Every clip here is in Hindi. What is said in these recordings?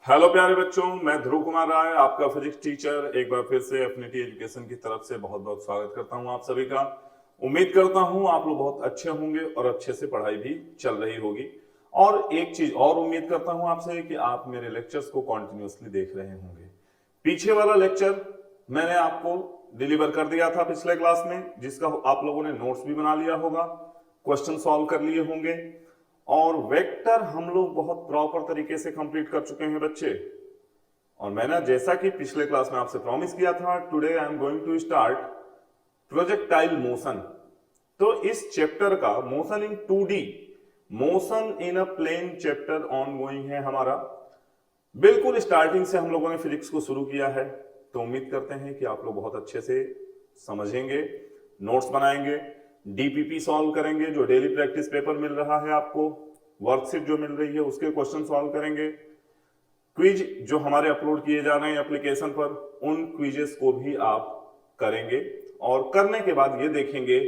हेलो प्यारे बच्चों, मैं ध्रुव कुमार राय, आपका फिजिक्स टीचर, एक बार फिर से एफिनिटी एजुकेशन की तरफ से बहुत बहुत स्वागत करता हूं आप सभी का। उम्मीद करता हूं आप लोग बहुत अच्छे होंगे और अच्छे से पढ़ाई भी चल रही होगी। और एक चीज और उम्मीद करता हूं आपसे कि आप मेरे लेक्चर्स को कॉन्टिन्यूसली देख रहे होंगे। पीछे वाला लेक्चर मैंने आपको डिलीवर कर दिया था पिछले क्लास में, जिसका आप लोगों ने नोट्स भी बना लिया होगा, क्वेश्चन सॉल्व कर लिए होंगे और वेक्टर हम लोग बहुत प्रॉपर तरीके से कंप्लीट कर चुके हैं बच्चे। और मैंने जैसा कि पिछले क्लास में आपसे प्रॉमिस किया था, today I am going to start projectile motion. तो इस चैप्टर का motion in 2D, motion in a plane chapter on going है हमारा। बिल्कुल स्टार्टिंग से हम लोगों ने फिजिक्स को शुरू किया है, तो उम्मीद करते हैं कि आप लोग बहुत अच्छे से समझेंगे, नोट्स बनाएंगे, डीपीपी सॉल्व करेंगे, जो डेली प्रैक्टिस पेपर मिल रहा है आपको, वर्कशीट जो मिल रही है उसके क्वेश्चन सॉल्व करेंगे, क्विज जो हमारे अपलोड किए जा रहे हैं एप्लीकेशन पर, उन क्विजेस को भी आप करेंगे। और करने के बाद ये देखेंगे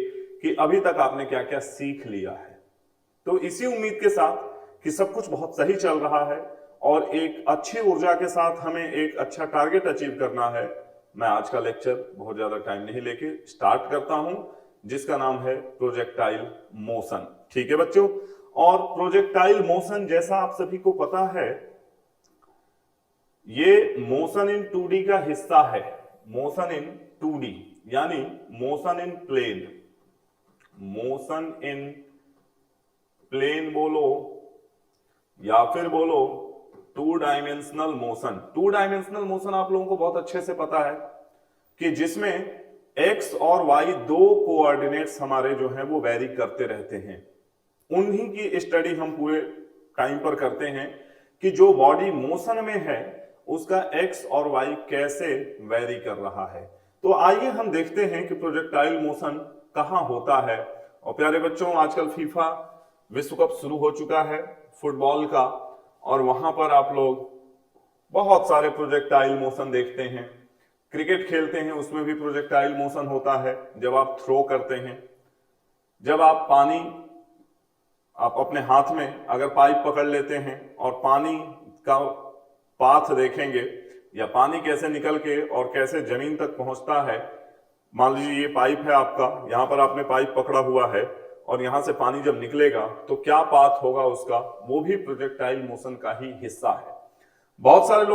कि अभी तक आपने क्या क्या सीख लिया है। तो इसी उम्मीद के साथ कि सब कुछ बहुत सही चल रहा है और एक अच्छी ऊर्जा के साथ हमें एक अच्छा टारगेट अचीव करना है, मैं आज का लेक्चर बहुत ज्यादा टाइम नहीं लेके स्टार्ट करता हूं, जिसका नाम है प्रोजेक्टाइल मोशन। ठीक है बच्चों, और प्रोजेक्टाइल मोशन जैसा आप सभी को पता है, ये मोशन इन 2D का हिस्सा है। मोशन इन 2D यानी motion in plane, motion in plane बोलो या फिर बोलो 2 डायमेंशनल मोशन। 2 डायमेंशनल मोशन आप लोगों को बहुत अच्छे से पता है कि जिसमें एक्स और वाई दो कोऑर्डिनेट्स हमारे जो हैं वो वेरी करते रहते हैं। उन्हीं की स्टडी हम पूरे टाइम पर करते हैं कि जो बॉडी मोशन में है उसका एक्स और वाई कैसे वेरी कर रहा है। तो आइए हम देखते हैं कि प्रोजेक्टाइल मोशन कहां होता है। और प्यारे बच्चों, आजकल फीफा विश्व कप शुरू हो चुका है फुटबॉल का, और वहां पर आप लोग बहुत सारे प्रोजेक्टाइल मोशन देखते हैं। क्रिकेट खेलते हैं उसमें भी प्रोजेक्टाइल मोशन होता है, जब आप थ्रो करते हैं, जब आप पानी, आप अपने हाथ में अगर पाइप पकड़ लेते हैं और पानी का पाथ देखेंगे या पानी कैसे निकल के और कैसे जमीन तक पहुंचता है। मान लीजिए ये पाइप है आपका, यहां पर आपने पाइप पकड़ा हुआ है और यहां से पानी जब निकलेगा तो क्या पाथ होगा उसका, वो भी प्रोजेक्टाइल मोशन का ही हिस्सा है। बहुत सारे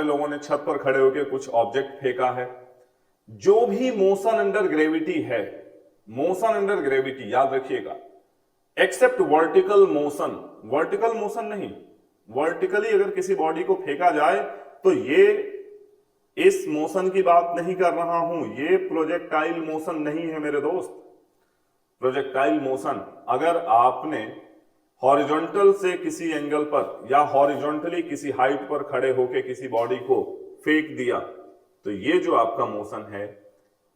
लोगों ने छत पर खड़े होकर कुछ ऑब्जेक्ट फेंका है। जो भी मोशन अंडर ग्रेविटी है, मोशन अंडर ग्रेविटी याद रखिएगा, except vertical motion, vertical motion नहीं, वर्टिकली अगर किसी बॉडी को फेंका जाए तो ये इस मोशन की बात नहीं कर रहा हूं, ये प्रोजेक्टाइल मोशन नहीं है मेरे दोस्त। प्रोजेक्टाइल मोशन अगर आपने हॉरिजॉन्टल से किसी एंगल पर या हॉरिजॉन्टली किसी हाइट पर खड़े होकर किसी बॉडी को फेंक दिया, तो ये जो आपका मोशन है,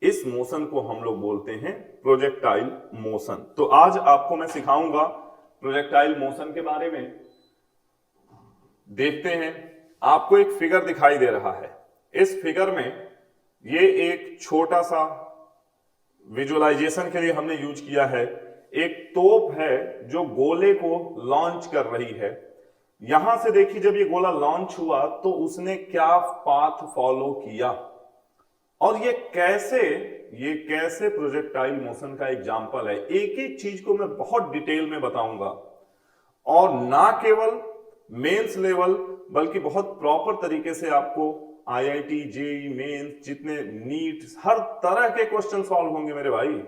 इस मोशन को हम लोग बोलते हैं प्रोजेक्टाइल मोशन। तो आज आपको मैं सिखाऊंगा प्रोजेक्टाइल मोशन के बारे में। देखते हैं, आपको एक फिगर दिखाई दे रहा है। इस फिगर में ये एक छोटा सा विजुअलाइजेशन के लिए हमने यूज किया है, एक तोप है जो गोले को लॉन्च कर रही है। यहां से देखिए, जब ये गोला लॉन्च हुआ तो उसने क्या पाथ फॉलो किया और ये कैसे प्रोजेक्टाइल मोशन का एग्जांपल है। एक एक चीज को मैं बहुत डिटेल में बताऊंगा और ना केवल मेंस लेवल बल्कि बहुत प्रॉपर तरीके से आपको आईआईटी, जेई मेंस, जितने नीट, हर तरह के क्वेश्चन सॉल्व होंगे मेरे भाई,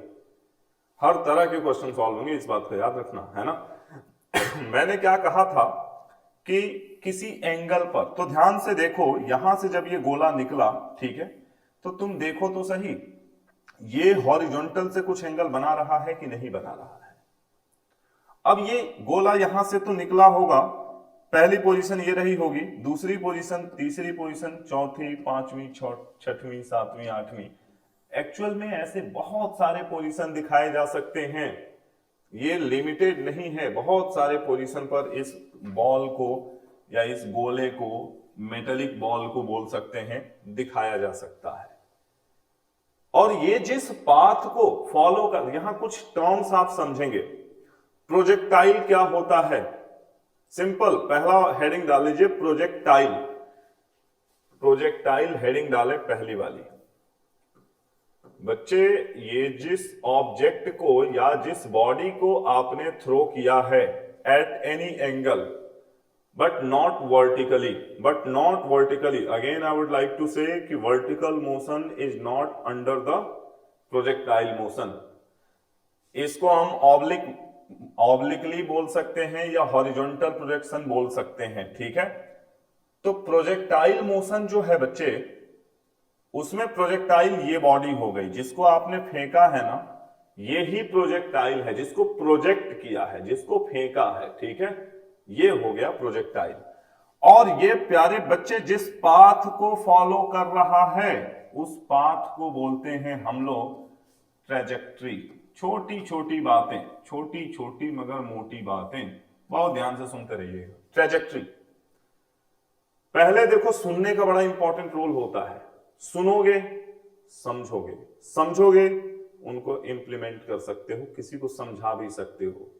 हर तरह के क्वेश्चन सॉल्व होंगे, इस बात का याद रखना है ना। मैंने क्या कहा था कि किसी एंगल पर, तो ध्यान से देखो, यहां से जब ये गोला निकला, ठीक है, तो तुम देखो तो सही, ये हॉरिजॉन्टल से कुछ एंगल बना रहा है कि नहीं बना रहा है। अब ये गोला यहां से तो निकला होगा, पहली पोजीशन ये रही होगी, दूसरी पोजीशन, तीसरी पोजीशन, चौथी, पांचवी, छठवीं, सातवीं, आठवीं। एक्चुअल में ऐसे बहुत सारे पोजीशन दिखाए जा सकते हैं, ये लिमिटेड नहीं है। बहुत सारे पोजीशन पर इस बॉल को या इस गोले को, मेटेलिक बॉल को बोल सकते हैं, दिखाया जा सकता है। और ये जिस पाथ को फॉलो कर, यहां कुछ टर्म्स आप समझेंगे। प्रोजेक्टाइल क्या होता है, सिंपल, पहला हेडिंग डाल लीजिए प्रोजेक्टाइल। प्रोजेक्टाइल हेडिंग डाले पहली वाली। बच्चे ये जिस ऑब्जेक्ट को या जिस बॉडी को आपने थ्रो किया है at any angle but not vertically, again I would like to say कि vertical motion is not under the projectile motion. इसको हम ऑब्लिकली बोल सकते हैं या हॉरिजॉन्टल प्रोजेक्शन बोल सकते हैं, ठीक है। तो प्रोजेक्टाइल मोशन जो है बच्चे, उसमें प्रोजेक्टाइल ये बॉडी हो गई जिसको आपने फेंका है ना, ये ही प्रोजेक्टाइल है जिसको प्रोजेक्ट किया है, जिसको फेंका है, ठीक है, ये हो गया प्रोजेक्टाइल। और ये प्यारे बच्चे जिस पाथ को फॉलो कर रहा है उस पाथ को बोलते हैं हम लोग ट्रेजेक्ट्री। छोटी छोटी बातें, छोटी छोटी मगर मोटी बातें, बहुत ध्यान से सुनते रहिएगा। ट्रेजेक्ट्री, पहले देखो सुनने का बड़ा इंपॉर्टेंट रोल होता है। सुनोगे, समझोगे, समझोगे उनको इंप्लीमेंट कर सकते हो, किसी को समझा भी सकते हो,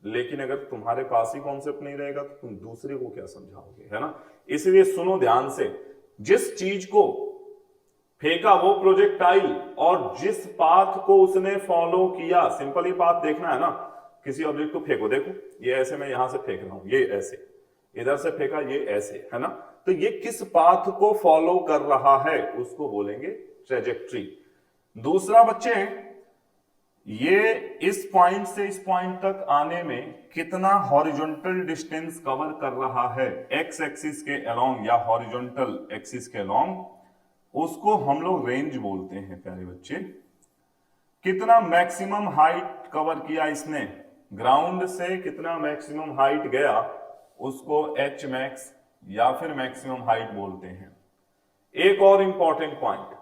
लेकिन अगर तुम्हारे पास ही कॉन्सेप्ट नहीं रहेगा तो तुम दूसरे को क्या समझाओगे, है ना। इसलिए सुनो ध्यान से। जिस चीज को फेंका वो प्रोजेक्टाइल और जिस पाथ को उसने फॉलो किया, सिंपल ही पाथ देखना है ना। किसी ऑब्जेक्ट को फेंको, देखो ये ऐसे मैं यहां से फेंक रहा हूं, ये ऐसे, इधर से फेंका ये ऐसे, है ना। तो ये किस पाथ को फॉलो कर रहा है उसको बोलेंगे ट्रेजेक्ट्री। दूसरा बच्चे, ये इस पॉइंट से इस पॉइंट तक आने में कितना हॉरिजॉन्टल डिस्टेंस कवर कर रहा है एक्स एक्सिस के अलोंग या हॉरिजॉन्टल एक्सिस के अलोंग, उसको हम लोग रेंज बोलते हैं प्यारे बच्चे। कितना मैक्सिमम हाइट कवर किया इसने, ग्राउंड से कितना मैक्सिमम हाइट गया, उसको एच मैक्स या फिर मैक्सिमम हाइट बोलते हैं। एक और इंपॉर्टेंट पॉइंट,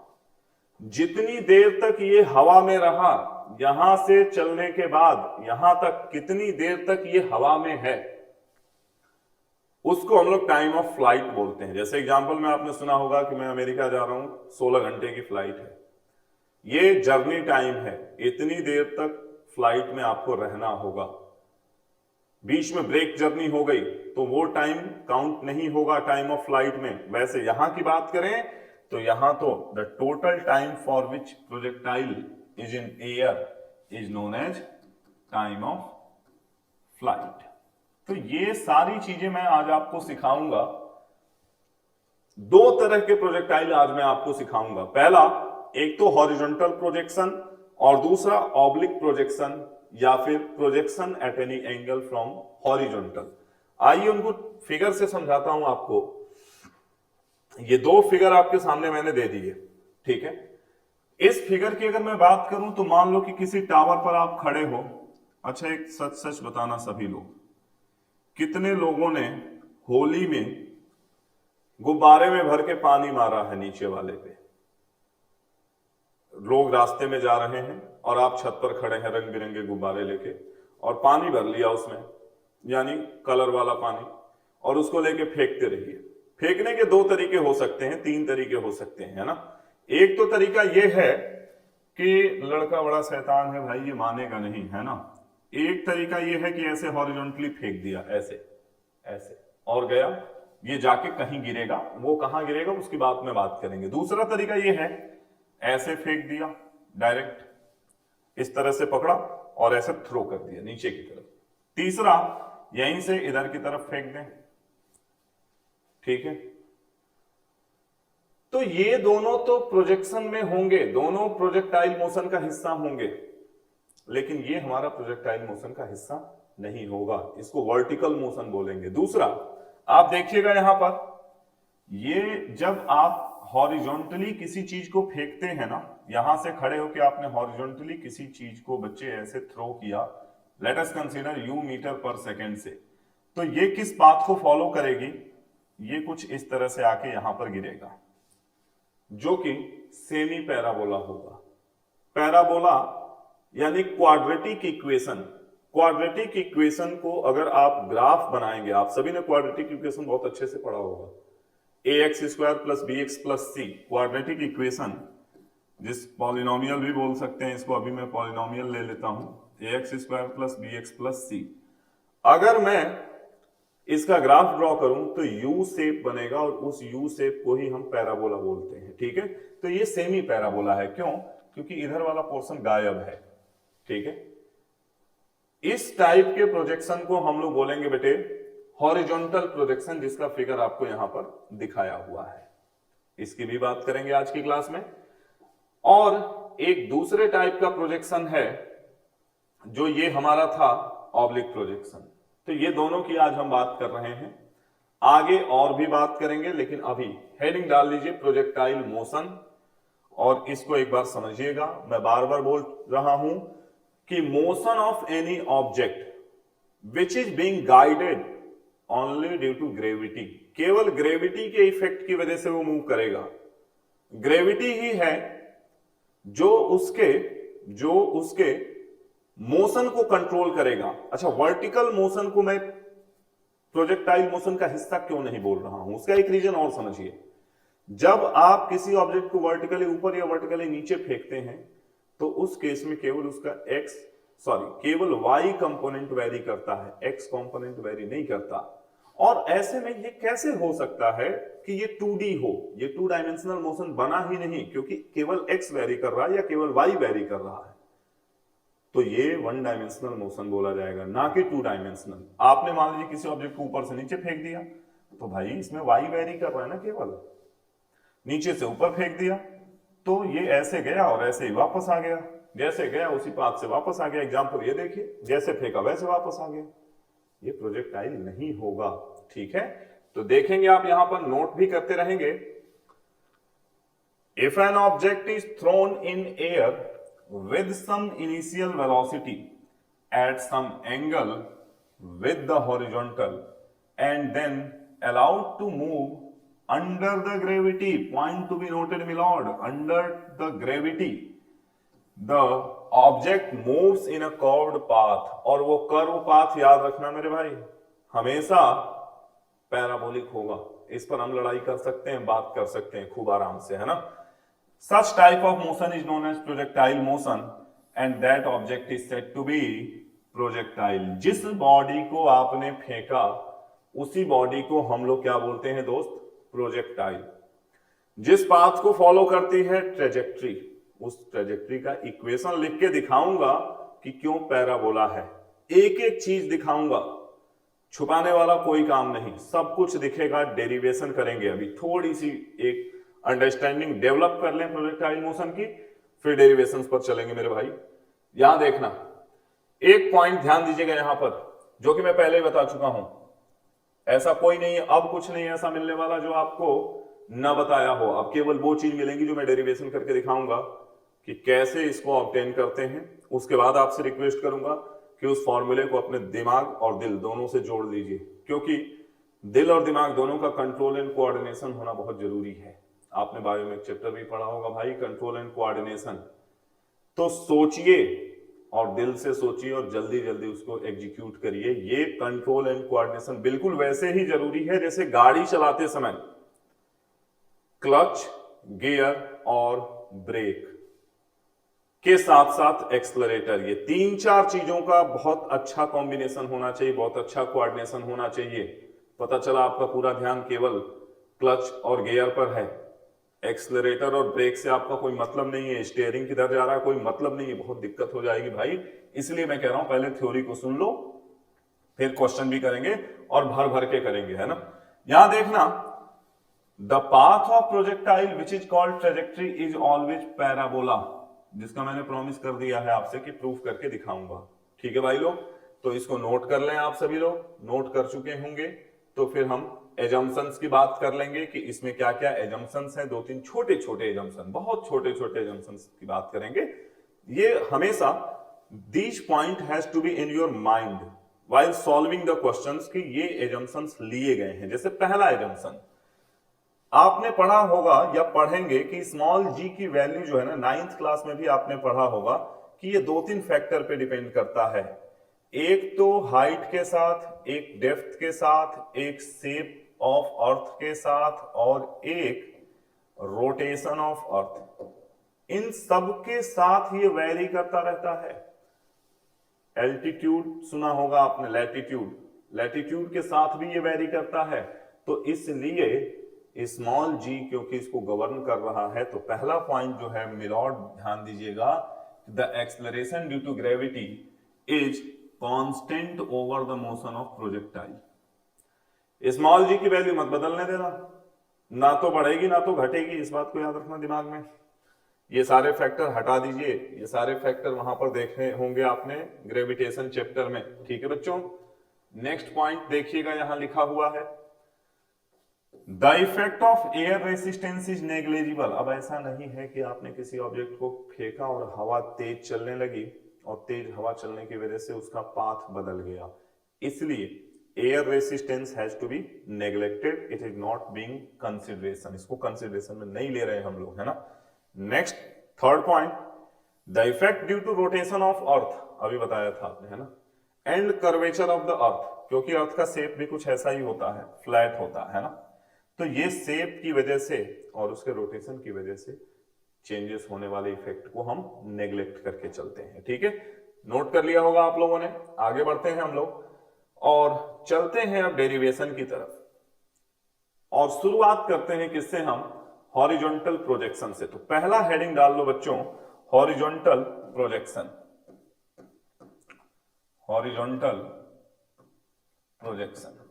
जितनी देर तक ये हवा में रहा, यहां से चलने के बाद यहां तक कितनी देर तक ये हवा में है, उसको हम लोग टाइम ऑफ फ्लाइट बोलते हैं। जैसे एग्जांपल में आपने सुना होगा कि मैं अमेरिका जा रहा हूं, 16 घंटे की फ्लाइट है, ये जर्नी टाइम है, इतनी देर तक फ्लाइट में आपको रहना होगा। बीच में ब्रेक जर्नी हो गई तो वो टाइम काउंट नहीं होगा टाइम ऑफ फ्लाइट में। वैसे यहां की बात करें तो यहां तो the total time for which projectile is in air is known as time of flight. तो ये सारी चीजें मैं आज आपको सिखाऊंगा। दो तरह के प्रोजेक्टाइल आज मैं आपको सिखाऊंगा। पहला, एक तो हॉरिजॉन्टल प्रोजेक्शन और दूसरा ऑब्लिक प्रोजेक्शन या फिर projection eight any angle from horizontal. आइए उनको फिगर से समझाता हूं आपको। ये दो फिगर आपके सामने मैंने दे दिए, ठीक है। इस फिगर की अगर मैं बात करूं तो मान लो कि किसी टावर पर आप खड़े हो। अच्छा, एक सच सच बताना सभी लोग, कितने लोगों ने होली में गुब्बारे में भर के पानी मारा है नीचे वाले पे। लोग रास्ते में जा रहे हैं और आप छत पर खड़े हैं रंग बिरंगे गुब्बारे लेके और पानी भर लिया उसमें, यानी कलर वाला पानी, और उसको लेके फेंकते रहिए। फेंकने के दो तरीके हो सकते हैं, तीन तरीके हो सकते हैं, है ना। एक तो तरीका यह है कि लड़का बड़ा शैतान है भाई, ये मानेगा नहीं, है ना। एक तरीका यह है कि ऐसे हॉरिजॉन्टली फेंक दिया, ऐसे ऐसे, और गया, ये जाके कहीं गिरेगा, वो कहां गिरेगा उसकी बात में बात करेंगे। दूसरा तरीका यह है ऐसे फेंक दिया डायरेक्ट, इस तरह से पकड़ा और ऐसे थ्रो कर दिया नीचे की तरफ। तीसरा, यहीं से इधर की तरफ फेंक दें, ठीक है। तो ये दोनों तो प्रोजेक्शन में होंगे, दोनों प्रोजेक्टाइल मोशन का हिस्सा होंगे, लेकिन ये हमारा प्रोजेक्टाइल मोशन का हिस्सा नहीं होगा, इसको वर्टिकल मोशन बोलेंगे। दूसरा, आप देखिएगा यहां पर, ये जब आप हॉरिजॉन्टली किसी चीज को फेंकते हैं ना, यहां से खड़े होकर आपने हॉरिजॉन्टली किसी चीज को बच्चे ऐसे थ्रो किया, let us consider u metre per second से, तो ये किस पाथ को फॉलो करेगी, ये कुछ इस तरह से आके यहां पर गिरेगा, जो कि सेमी पैराबोला होगा। पैराबोला यानी क्वाड्रेटिक इक्वेशन। क्वाड्रेटिक इक्वेशन को अगर आप ग्राफ बनाएंगे, आप सभी ने क्वाड्रेटिक इक्वेशन बहुत अच्छे से पढ़ा होगा, ax square plus B X plus C, quadratic equation, जिस पॉलिनोमियल भी बोल सकते हैं इसको, अभी मैं पॉलिनोमियल ले लेता हूं, ax square plus B X plus C. अगर मैं इसका ग्राफ ड्रॉ करूं तो यू शेप बनेगा और उस यू शेप को ही हम पैराबोला बोलते हैं। ठीक है, तो ये सेमी पैराबोला है। क्यों? क्योंकि इधर वाला पोर्शन गायब है। ठीक है, इस टाइप के प्रोजेक्शन को हम लोग बोलेंगे बेटे हॉरिजॉन्टल प्रोजेक्शन, जिसका फिगर आपको यहां पर दिखाया हुआ है। इसकी भी बात करेंगे आज की क्लास में। और एक दूसरे टाइप का प्रोजेक्शन है जो ये हमारा था ऑब्लिक प्रोजेक्शन। तो ये दोनों की आज हम बात कर रहे हैं, आगे और भी बात करेंगे, लेकिन अभी हेडिंग डाल लीजिए प्रोजेक्टाइल मोशन। और इसको एक बार समझिएगा, मैं बार बार बोल रहा हूं कि motion of any object which is being guided only due to gravity, केवल ग्रेविटी के इफेक्ट की वजह से वो मूव करेगा। ग्रेविटी ही है जो उसके मोशन को कंट्रोल करेगा। अच्छा, वर्टिकल मोशन को मैं प्रोजेक्टाइल मोशन का हिस्सा क्यों नहीं बोल रहा हूं, उसका एक रीजन और समझिए। जब आप किसी ऑब्जेक्ट को वर्टिकली ऊपर या वर्टिकली नीचे फेंकते हैं तो उस केस में केवल वाई कंपोनेंट वेरी करता है, एक्स कंपोनेंट वेरी नहीं करता। और ऐसे में ये कैसे हो सकता है कि ये 2D हो, ये 2 डायमेंशनल मोशन बना ही नहीं, क्योंकि केवल एक्स वेरी कर रहा है या केवल वाई वेरी कर रहा है। तो ये 1 डायमेंशनल मोशन बोला जाएगा, ना कि 2 डायमेंशनल। आपने मान लीजिए किसी ऑब्जेक्ट को ऊपर से नीचे फेंक दिया तो भाई इसमें वाई वेरी कर रहा है ना, केवल नीचे से ऊपर फेंक दिया तो ये ऐसे गया और ऐसे ही वापस आ गया, जैसे गया उसी पाथ से वापस आ गया। एग्जांपल ये देखिए, जैसे फेंका वैसे वापस आ गया, ये प्रोजेक्टाइल नहीं होगा। ठीक है, तो देखेंगे आप यहां पर नोट भी करते रहेंगे। If an object is thrown in air with some initial velocity at some angle with the horizontal and then allowed to move under the gravity, point to be noted my lord, under the gravity the object moves in a curved path। और वो कर्व पाथ याद रखना मेरे भाई, हमेशा पैराबोलिक होगा। इस पर हम लड़ाई कर सकते हैं, बात कर सकते हैं खूब आराम से, है ना। Such type of motion is known as projectile motion and that object is said to be projectile। जिस बॉडी को आपने फेंका उसी बॉडी को हम लोग क्या बोलते हैं दोस्त? प्रोजेक्टाइल। जिस पाथ को फॉलो करती है ट्रेजेक्ट्री, उस ट्रेजेक्ट्री का इक्वेशन लिख के दिखाऊंगा कि क्यों पैराबोला है। एक एक चीज दिखाऊंगा, छुपाने वाला कोई काम नहीं, सब कुछ दिखेगा। डेरिवेशन करेंगे, अभी थोड़ी सी एक अंडरस्टैंडिंग डेवलप कर लें प्रोजेक्टाइल मोशन की, फिर डेरिवेशंस पर चलेंगे मेरे भाई। यहां देखना, एक पॉइंट ध्यान दीजिएगा यहां पर, जो कि मैं पहले ही बता चुका हूं। ऐसा कोई नहीं है, अब कुछ नहीं ऐसा मिलने वाला जो आपको न बताया हो। अब केवल वो चीज मिलेंगी जो मैं डेरिवेशन करके दिखाऊंगा कि कैसे इसको ऑब्टेन करते हैं। उसके बाद आपसे रिक्वेस्ट करूंगा कि उस फॉर्मूले को अपने दिमाग और दिल दोनों से जोड़ लीजिए, क्योंकि दिल और दिमाग दोनों का कंट्रोल एंड कोऑर्डिनेशन होना बहुत जरूरी है। आपने बायो में एक चैप्टर भी पढ़ा होगा भाई, कंट्रोल एंड कोऑर्डिनेशन। तो सोचिए और दिल से सोचिए और जल्दी जल्दी उसको एग्जीक्यूट करिए। ये कंट्रोल एंड कोऑर्डिनेशन बिल्कुल वैसे ही जरूरी है जैसे गाड़ी चलाते समय क्लच, गियर और ब्रेक के साथ साथ एक्सलरेटर, ये 3-4 चीजों का बहुत अच्छा कॉम्बिनेशन होना चाहिए, बहुत अच्छा कोऑर्डिनेशन होना चाहिए। पता चला आपका पूरा ध्यान केवल क्लच और गियर पर है, एक्सलरेटर और ब्रेक से आपका कोई मतलब नहीं है, स्टीयरिंग किधर जा रहा है कोई मतलब नहीं है, बहुत दिक्कत हो जाएगी भाई। इसलिए मैं कह रहा हूं पहले थ्योरी को सुन लो, फिर क्वेश्चन भी करेंगे और भर भर के करेंगे, है ना। यहां देखना, the path of projectile which is called trajectory is always parabola, जिसका मैंने प्रॉमिस कर दिया है आपसे कि प्रूफ करके दिखाऊंगा। ठीक है भाई लोग, तो इसको नोट कर लें। आप सभी लोग नोट कर चुके होंगे, तो फिर हम एजम्पशंस की बात कर लेंगे कि इसमें क्या क्या एजम्पशंस हैं। 2-3 छोटे छोटे एजम्पशन, बहुत छोटे छोटे एजम्पशंस की बात करेंगे। ये हमेशा this point has to be in your mind while solving the questions कि ये एजम्पशंस लिए गए हैं। जैसे पहला एजम्पशन आपने पढ़ा होगा या पढ़ेंगे कि स्मॉल जी की वैल्यू जो है ना, 9th क्लास में भी आपने पढ़ा होगा कि ये 2-3 फैक्टर पे डिपेंड करता है। एक तो हाइट के साथ, एक डेप्थ के साथ, एक शेप ऑफ अर्थ के साथ और एक रोटेशन ऑफ अर्थ। इन सब के साथ ये वेरी करता रहता है। एल्टीट्यूड सुना होगा आपने, लैटिट्यूड, लैटिट्यूड के साथ भी ये वेरी करता है। तो इसलिए स्मॉल जी क्योंकि इसको गवर्न कर रहा है, तो पहला पॉइंट जो है मिलॉर्ड ध्यान दीजिएगा, the acceleration due to gravity is constant over the motion of projectile. Small G की वैल्यू मत बदलने देना, ना तो बढ़ेगी ना तो घटेगी, इस बात को याद रखना दिमाग में। ये सारे फैक्टर हटा दीजिए, ये सारे फैक्टर वहां पर देखे होंगे आपने ग्रेविटेशन चैप्टर में, ठीक है बच्चों। नेक्स्ट पॉइंट देखिएगा, यहां लिखा हुआ है the effect of air resistance is negligible. अब ऐसा नहीं है कि आपने किसी ऑब्जेक्ट को फेंका और हवा तेज चलने लगी और तेज हवा चलने की वजह से उसका पाथ बदल गया, इसलिए air resistance has to be neglected, it is not being consideration, इसको कंसिडरेशन में नहीं ले रहे हम लोग, है ना। Next third point, the effect due to rotation of earth, अभी बताया था आपने, है ना, and curvature of the earth, क्योंकि अर्थ का शेप भी कुछ ऐसा ही होता है, फ्लैट होता है ना, तो ये शेप की वजह से और उसके रोटेशन की वजह से चेंजेस होने वाले इफेक्ट को हम नेग्लेक्ट करके चलते हैं, ठीक है। नोट कर लिया होगा आप लोगों ने। आगे बढ़ते हैं हम लोग और चलते हैं अब डेरिवेशन की तरफ, और शुरुआत करते हैं किससे, हम हॉरिजॉन्टल प्रोजेक्शन से। तो पहला हेडिंग डाल लो बच्चों, हॉरिजॉन्टल प्रोजेक्शन, हॉरिजॉन्टल प्रोजेक्शन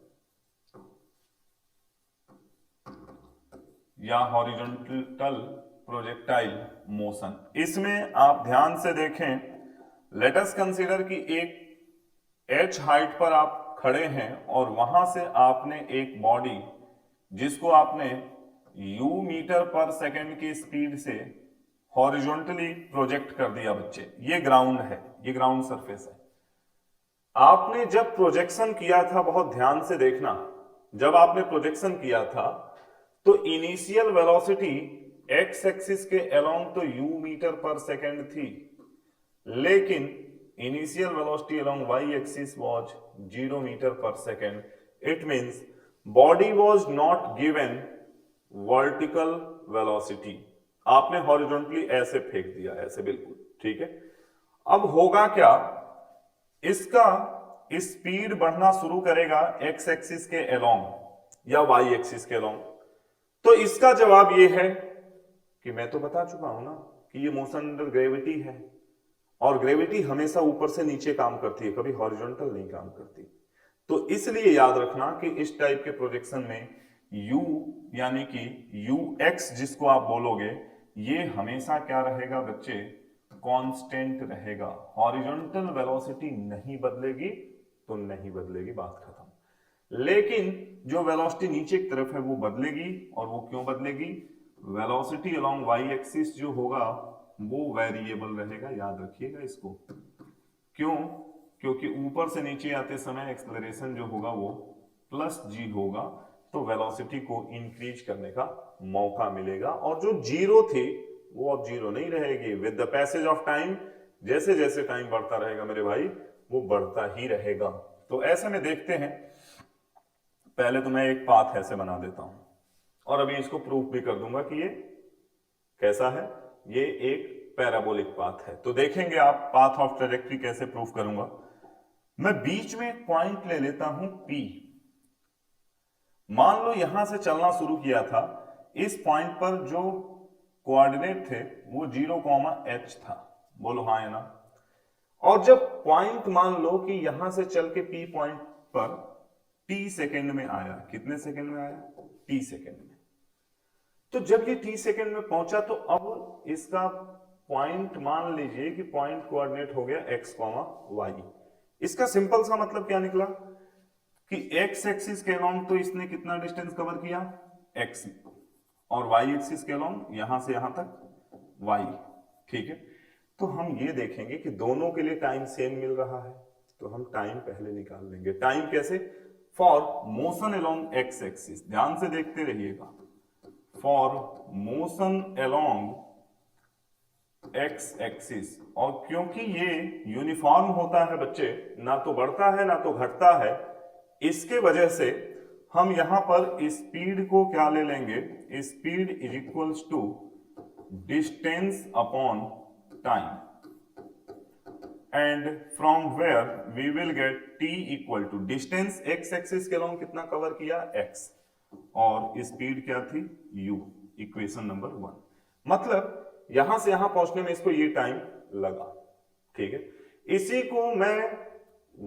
या हॉरिजॉन्टल प्रोजेक्टाइल मोशन। इसमें आप ध्यान से देखें, लेट अस कंसीडर कि एक h हाइट पर आप खड़े हैं और वहां से आपने एक बॉडी जिसको आपने u मीटर पर सेकेंड की स्पीड से हॉरिजॉन्टली प्रोजेक्ट कर दिया बच्चे। ये ग्राउंड है, ये ग्राउंड सरफेस है। आपने जब प्रोजेक्शन किया था, बहुत ध्यान से देखना, जब आपने प्रोजेक्शन किया था तो इनिशियल वेलोसिटी एक्स एक्सिस के अलोंग तो u मीटर पर सेकेंड थी, लेकिन initial velocity along y axis was 0 metre per second. It means body was not given vertical velocity, आपने हॉरिजॉन्टली ऐसे फेंक दिया, ऐसे बिल्कुल, ठीक है। अब होगा क्या, इसका स्पीड बढ़ना शुरू करेगा एक्स एक्सिस के अलोंग या वाई एक्सिस के अलोंग। तो इसका जवाब ये है कि मैं तो बता चुका हूं ना कि ये मोशन अंडर ग्रेविटी है, और ग्रेविटी हमेशा ऊपर से नीचे काम करती है, कभी हॉरिजॉन्टल नहीं काम करती। तो इसलिए याद रखना कि इस टाइप के प्रोजेक्शन में u यानी कि ux जिसको आप बोलोगे, ये हमेशा क्या रहेगा बच्चे, कांस्टेंट रहेगा। हॉरिजॉन्टल वेलोसिटी नहीं बदलेगी तो नहीं बदलेगी, बात खत्म। लेकिन जो वेलोसिटी नीचे की तरफ है वो बदलेगी, और वो क्यों बदलेगी, वेलोसिटी अलोंग y एक्सिस जो होगा वो वेरिएबल रहेगा, याद रखिएगा इसको। क्यों, क्योंकि ऊपर से नीचे आते समय एक्सेलरेशन जो होगा वो प्लस g होगा, तो वेलोसिटी को इंक्रीज करने का मौका मिलेगा, और जो जीरो थी वो अब जीरो नहीं रहेगी। With the passage of time, जैसे जैसे टाइम बढ़ता रहेगा मेरे भाई, वो बढ़ता ही रहेगा। तो ऐसे में देखते हैं, पहले तो मैं एक पाथ ऐसे बना देता हूं, और अभी इसको प्रूफ भी कर दूंगा कि ये कैसा है, ये एक पैराबोलिक पाथ है। तो देखेंगे आप पाथ ऑफ ट्रेजेक्टरी कैसे प्रूफ करूंगा। मैं बीच में एक पॉइंट ले लेता हूं P, मान लो यहां से चलना शुरू किया था, इस पॉइंट पर जो कोऑर्डिनेट थे वो 0,h था, बोलो हाँ या ना। और जब पॉइंट मान लो कि यहां से चल के P पॉइंट पर t सेकेंड में आया, कितने सेकेंड में आया, t सेकेंड में। तो जब ये t सेकेंड में पहुंचा तो अब इसका पॉइंट मान लीजिए कि पॉइंट कोऑर्डिनेट हो गया x, y। इसका सिंपल सा मतलब क्या निकला कि x एक्सिस के अलोंग तो इसने कितना डिस्टेंस कवर किया, x, और y एक्सिस के अलोंग यहां से यहां तक y, ठीक है। तो हम ये देखेंगे कि दोनों के लिए टाइम सेम मिल रहा है, तो हम टाइम पहले निकाल लेंगे। टाइम कैसे, for motion along x axis, ध्यान से देखते रहिएगा, for motion along x axis. और क्योंकि ये यूनिफॉर्म होता है बच्चे, ना तो बढ़ता है ना तो घटता है, इसके वजह से हम यहां पर स्पीड को क्या ले लेंगे, speed is equals to distance upon time. And from where we will get t equal to distance x axis के लॉन्ग कितना कवर किया x, और स्पीड क्या थी u, इक्वेशन नंबर 1। मतलब यहां से यहां पहुंचने में इसको ये टाइम लगा, ठीक है। इसी को मैं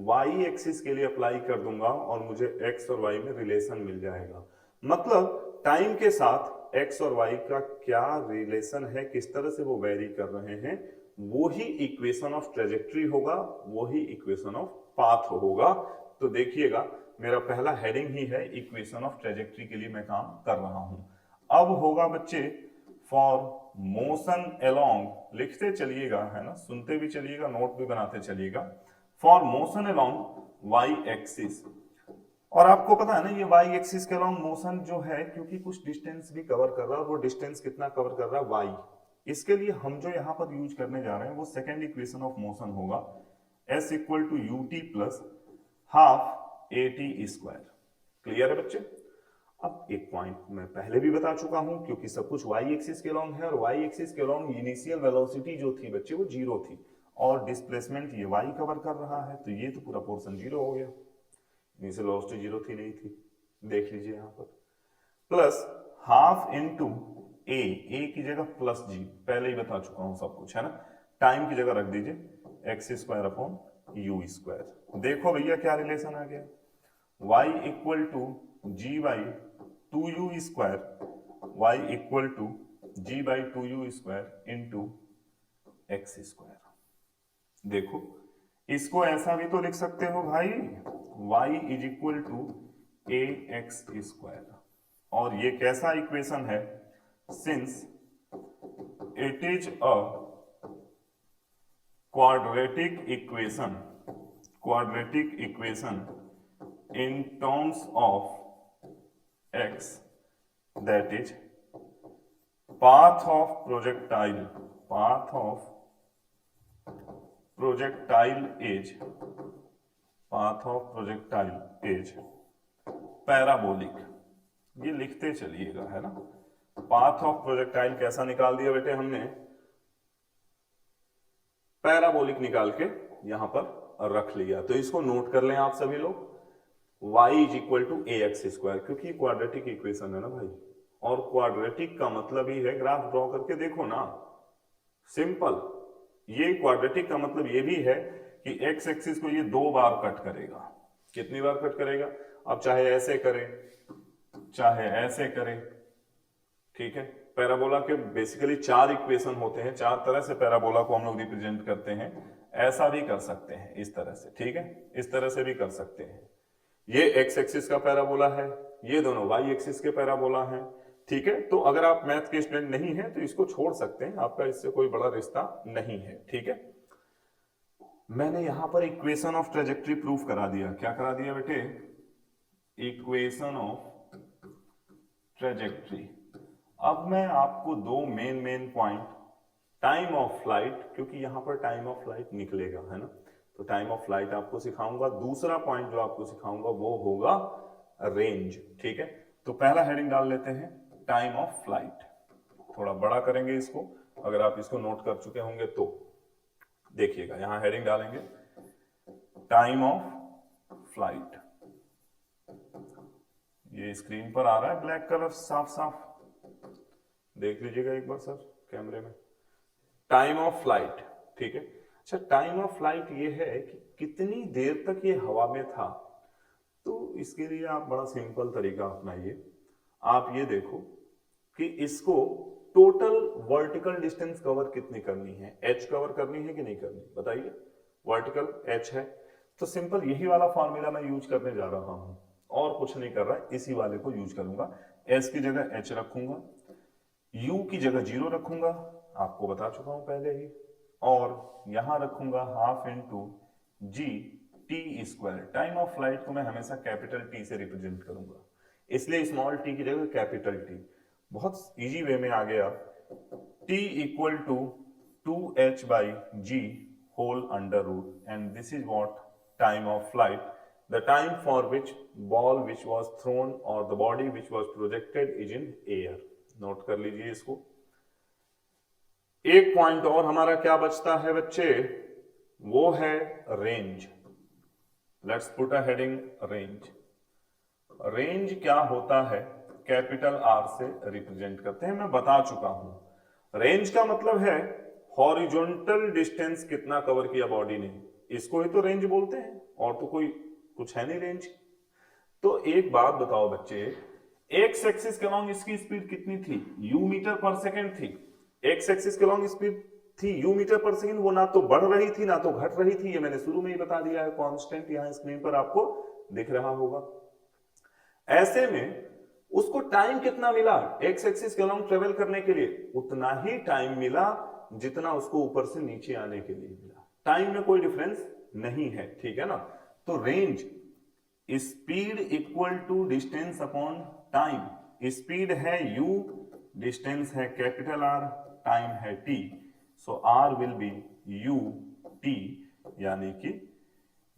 y एक्सिस के लिए अप्लाई कर दूंगा और मुझे x और y में रिलेशन मिल जाएगा। मतलब टाइम के साथ x और y का क्या रिलेशन है, किस तरह से वो वेरी कर रहे हैं, वो ही इक्वेशन ऑफ ट्रेजेक्ट्री होगा, वो ही इक्वेशन ऑफ पाथ होगा। तो देखिएगा मेरा पहला हेडिंग ही है इक्वेशन ऑफ ट्रेजेक्ट्री के लिए मैं काम कर रहा हूं। अब होगा बच्चे फॉर मोशन अलोंग, लिखते चलिएगा है ना, सुनते भी चलिएगा, नोट भी बनाते चलिएगा। For motion along Y axis, और आपको पता है ना ये वाई एक्सिस के अलोंग मोशन जो है, क्योंकि कुछ डिस्टेंस भी कवर कर रहा है, वो डिस्टेंस कितना कवर कर रहा है वाई, इसके लिए हम जो यहां पर यूज करने जा रहे हैं वो सेकेंड इक्वेशन ऑफ मोशन होगा s equal to u t plus half a t square. Clear है बच्चे। अब एक पॉइंट मैं पहले भी बता चुका हूं, क्योंकि सब कुछ y एक्सिस के लॉन्ग है, और y एक्सिस के लॉन्ग इनिशियल वेलोसिटी जो थी बच्चे वो 0 थी, और डिस्प्लेसमेंट ये y कवर कर रहा है, तो ये तो पूरा पोर्शन 0 हो गया। इनिशियल वेलोसिटी 0 थी नहीं थी, देख लीजिए यहां पर, प्लस हाफ इनटू ए की जगह प्लस जी, पहले ही बता चुका हूं सब कुछ है ना, टाइम की जगह रख दीजिए X square upon u square. देखो भैया क्या रिलेशन आ गया, y equal to G by 2u square, y equal to G by 2u square into x square. देखो इसको ऐसा भी तो लिख सकते हो भाई, y is equal to a X square, और ये कैसा इक्वेशन है, since it is a quadratic equation in terms of x, that is path of projectile is parabolic, ये लिखते चलिएगा है ना। पाथ ऑफ प्रोजेक्टाइल कैसा निकाल दिया बेटे हमने, पैराबोलिक निकाल के यहां पर रख लिया, तो इसको नोट कर लें आप सभी लोग, y is equal to a X square, क्योंकि क्वाड्रेटिक इक्वेशन है ना भाई, और क्वाड्रेटिक का मतलब ही है, ग्राफ ड्रॉ करके देखो ना, सिंपल। ये क्वाड्रेटिक का मतलब ये भी है कि एक्स एक्सिस को ये 2 बार कट करेगा। कितनी बार कट करेगा, अब चाहे ऐसे करे चाहे ऐसे करे, ठीक है। पैराबोला के बेसिकली 4 इक्वेशन होते हैं, 4 तरह से पैराबोला को हम लोग रिप्रेजेंट करते हैं। ऐसा भी कर सकते हैं इस तरह से, ठीक है, इस तरह से भी कर सकते हैं। ये एक्स एक्सिस का पैराबोला है, ये दोनों वाई एक्सिस के पैराबोला हैं, ठीक है। तो अगर आप मैथ के स्टूडेंट नहीं है तो इसको छोड़ सकते हैं, आपका इससे कोई बड़ा रिश्ता नहीं है, ठीक है। मैंने यहां पर इक्वेशन ऑफ ट्रेजेक्ट्री प्रूफ करा दिया। क्या करा दिया बेटे, इक्वेशन ऑफ ट्रेजेक्ट्री। अब मैं आपको 2 main point, time of flight, क्योंकि यहां पर टाइम ऑफ फ्लाइट निकलेगा है ना, तो टाइम ऑफ फ्लाइट आपको सिखाऊंगा। दूसरा पॉइंट जो आपको सिखाऊंगा वो होगा रेंज, ठीक है। तो पहला हेडिंग डाल लेते हैं टाइम ऑफ फ्लाइट, थोड़ा बड़ा करेंगे इसको, अगर आप इसको नोट कर चुके होंगे तो देखिएगा, यहां हेडिंग डालेंगे टाइम ऑफ फ्लाइट। ये स्क्रीन पर आ रहा है ब्लैक कलर साफ साफ, देख लीजिएगा एक बार सर कैमरे में, टाइम ऑफ फ्लाइट, ठीक है। अच्छा, टाइम ऑफ फ्लाइट ये है कि कितनी देर तक ये हवा में था। तो इसके लिए आप बड़ा सिंपल तरीका अपनाइए, आप ये देखो कि इसको टोटल वर्टिकल डिस्टेंस कवर कितनी करनी है, h कवर करनी है कि नहीं करनी, बताइए। वर्टिकल h है, तो सिंपल यही वाला फॉर्मूला मैं यूज करने जा रहा हूं, और कुछ नहीं कर रहा है, इसी वाले को यूज करूंगा। s की जगह h रखूंगा, u की जगह 0 रखूंगा, आपको बता चुका हूं पहले ही, और यहां रखूंगा half into ji t square. Time of flight को मैं हमेशा कैपिटल टी से रिप्रेजेंट करूंगा, इसलिए स्मॉल टी की जगह कैपिटल टी। बहुत इजी वे में आ गया, t equal to 2h by G whole under root, and this is what time of flight, the time for which ball which was thrown or the body which was projected is in air. Note कर लीजिए इसको। एक पॉइंट और हमारा क्या बचता है बच्चे, वो है range. Let's put a heading range. Range क्या होता है, कैपिटल आर से रिप्रेजेंट करते हैं, मैं बता चुका हूं। रेंज का मतलब है हॉरिजॉन्टल डिस्टेंस कितना कवर किया बॉडी ने, इसको ही तो रेंज बोलते हैं, और तो कोई कुछ है नहीं रेंज। तो एक बात बताओ बच्चे, एक्स एक्सिस के अलॉन्ग इसकी स्पीड कितनी थी, यू मीटर पर सेकेंड थी। एक्स एक्सिस के अलॉन्ग स्पीड थी यू मीटर पर सेकेंड, वो ना तो बढ़ रही थी ना तो घट रही थी, ये मैंने शुरू में ही बता दिया है, कांस्टेंट यहां स्क्रीन पर आपको दिख रहा होगा। ऐसे में उसको टाइम कितना मिला एक्स एक्सिस के अलॉन्ग ट्रेवल करने के लिए, उतना ही टाइम मिला जितना उसको ऊपर से नीचे आने के लिए मिला। टाइम में कोई डिफरेंस नहीं है, ठीक है ना। तो range speed equal to distance upon time. Speed है u, डिस्टेंस है कैपिटल R, टाइम है t, so r will be u t, यानी कि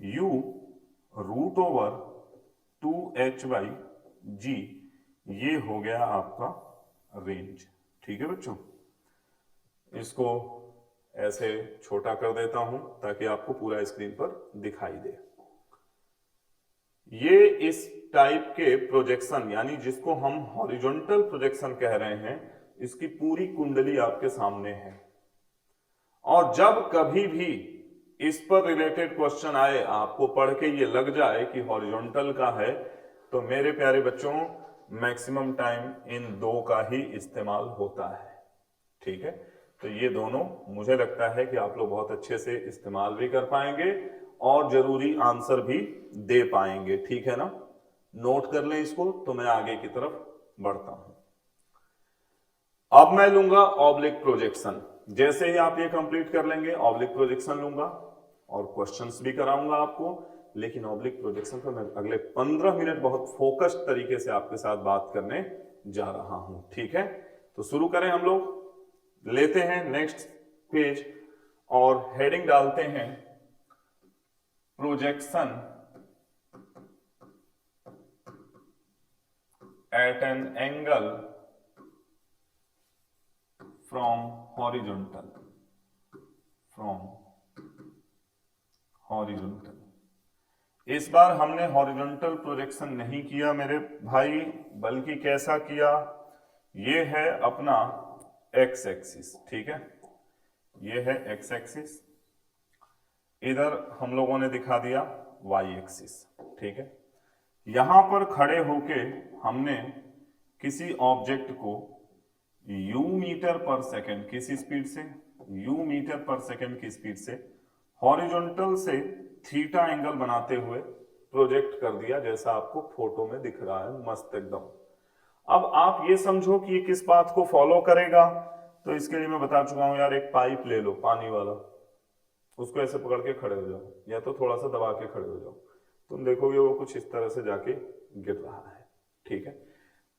u रूट ओवर 2h/g, ये हो गया आपका रेंज। ठीक है बच्चों, इसको ऐसे छोटा कर देता हूं ताकि आपको पूरा स्क्रीन पर दिखाई दे। ये इस टाइप के प्रोजेक्शन, यानी जिसको हम हॉरिजॉन्टल प्रोजेक्शन कह रहे हैं, इसकी पूरी कुंडली आपके सामने है। और जब कभी भी इस पर रिलेटेड क्वेश्चन आए, आपको पढ़ के ये लग जाए कि हॉरिजॉन्टल का है, तो मेरे प्यारे बच्चों मैक्सिमम टाइम इन दो का ही इस्तेमाल होता है। ठीक है, तो ये दोनों मुझे लगता है कि आप लोग बहुत अच्छे से इस्तेमाल भी कर पाएंगे और जरूरी आंसर भी दे पाएंगे। ठीक है ना, नोट कर लें इसको, तो मैं आगे की तरफ बढ़ता हूं। अब मैं लूंगा ऑब्लिक प्रोजेक्शन। जैसे ही आप ये कंप्लीट कर लेंगे, ऑब्लिक प्रोजेक्शन लूंगा और क्वेश्चंस भी कराऊंगा आपको। लेकिन ऑब्लिक प्रोजेक्शन पर मैं अगले 15 मिनट बहुत फोकस्ड तरीके से आपके साथ बात करने जा रहा हूं। ठीक है, तो शुरू करें हम लोग। लेते हैं नेक्स्ट पेज और हेडिंग डालते हैं projection at an angle from horizontal, इस बार हमने हॉरिजॉन्टल प्रोजेक्शन नहीं किया मेरे भाई, बल्कि कैसा किया, ये है अपना एक्स एक्सिस। ठीक है, ये है एक्स एक्सिस, इधर हम लोगों ने दिखा दिया वाई एक्सिस। ठीक है, यहां पर खड़े होके हमने किसी ऑब्जेक्ट को u मीटर पर सेकेंड किसी स्पीड से, u मीटर पर सेकेंड की स्पीड से हॉरिजॉन्टल से थीटा एंगल बनाते हुए प्रोजेक्ट कर दिया, जैसा आपको फोटो में दिख रहा है, मस्त एकदम। अब आप ये समझो कि ये किस बात को फॉलो करेगा, तो इसके लिए मैं बता चुका हूं यार, एक पाइप ले लो पानी वाला, उसको ऐसे पकड़ के खड़े हो जाओ, या तो थोड़ा सा दबा के खड़े हो जाओ, तुम देखोगे वो कुछ इस तरह से जाके गिर रहा है। ठीक है,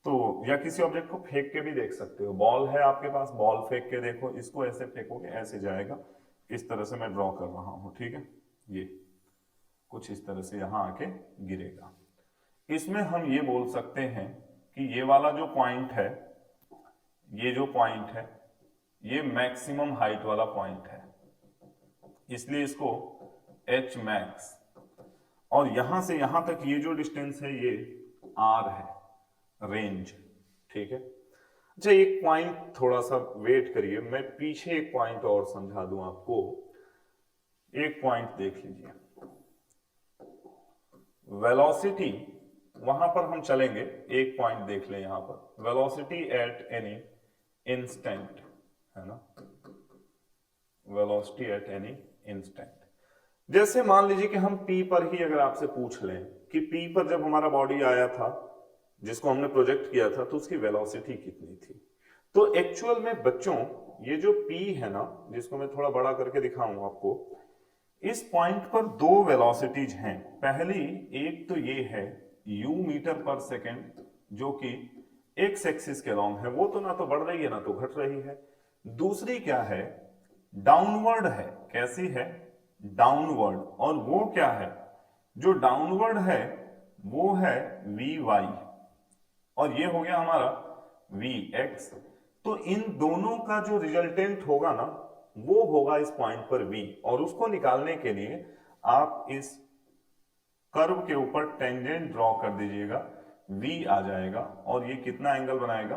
तो या किसी ऑब्जेक्ट को फेंक के भी देख सकते हो, बॉल है आपके पास, बॉल फेंक के देखो, इसको ऐसे फेंकोगे ऐसे जाएगा, इस तरह से मैं ड्रॉ कर रहा हूं। ठीक है, ये कुछ इस तरह से यहां आके गिरेगा। इसमें हम ये बोल सकते हैं कि ये वाला जो पॉइंट है, ये जो पॉइंट है, ये मैक्सिमम हाइट वाला पॉइंट है, इसलिए इसको एच मैक्स, और यहां से यहां तक ये जो डिस्टेंस है ये आर है, रेंज। ठीक है, अच्छा एक पॉइंट थोड़ा सा वेट करिए, मैं पीछे एक पॉइंट और समझा दूं आपको। एक पॉइंट देख लीजिए, वेलोसिटी, वहां पर हम चलेंगे, एक पॉइंट देख लें यहां पर, वेलोसिटी एट एनी इंस्टेंट, है ना, वेलोसिटी एट एनी इंस्टेंट। जैसे मान लीजिए कि हम P पर ही अगर आपसे पूछ लें कि P पर जब हमारा बॉडी आया था, जिसको हमने प्रोजेक्ट किया था, तो उसकी वेलोसिटी कितनी थी। तो एक्चुअल में बच्चों ये जो P है ना, जिसको मैं थोड़ा बड़ा करके दिखाऊं आपको, इस पॉइंट पर दो वेलोसिटीज हैं। पहली एक तो ये है u मीटर पर सेकेंड, जो कि एक्स एक्सिस के अलॉन्ग है, वो तो ना तो बढ़ रही है ना तो घट रही है। दूसरी क्या है, डाउनवर्ड है। कैसी है, डाउनवर्ड, और वो क्या है, जो डाउनवर्ड है वो है वी वाई, और ये हो गया हमारा वी एक्स। तो इन दोनों का जो रिजल्टेंट होगा ना, वो होगा इस पॉइंट पर v, और उसको निकालने के लिए आप इस कर्व के ऊपर टेंजेंट ड्रॉ कर दीजिएगा, v आ जाएगा, और ये कितना एंगल बनाएगा,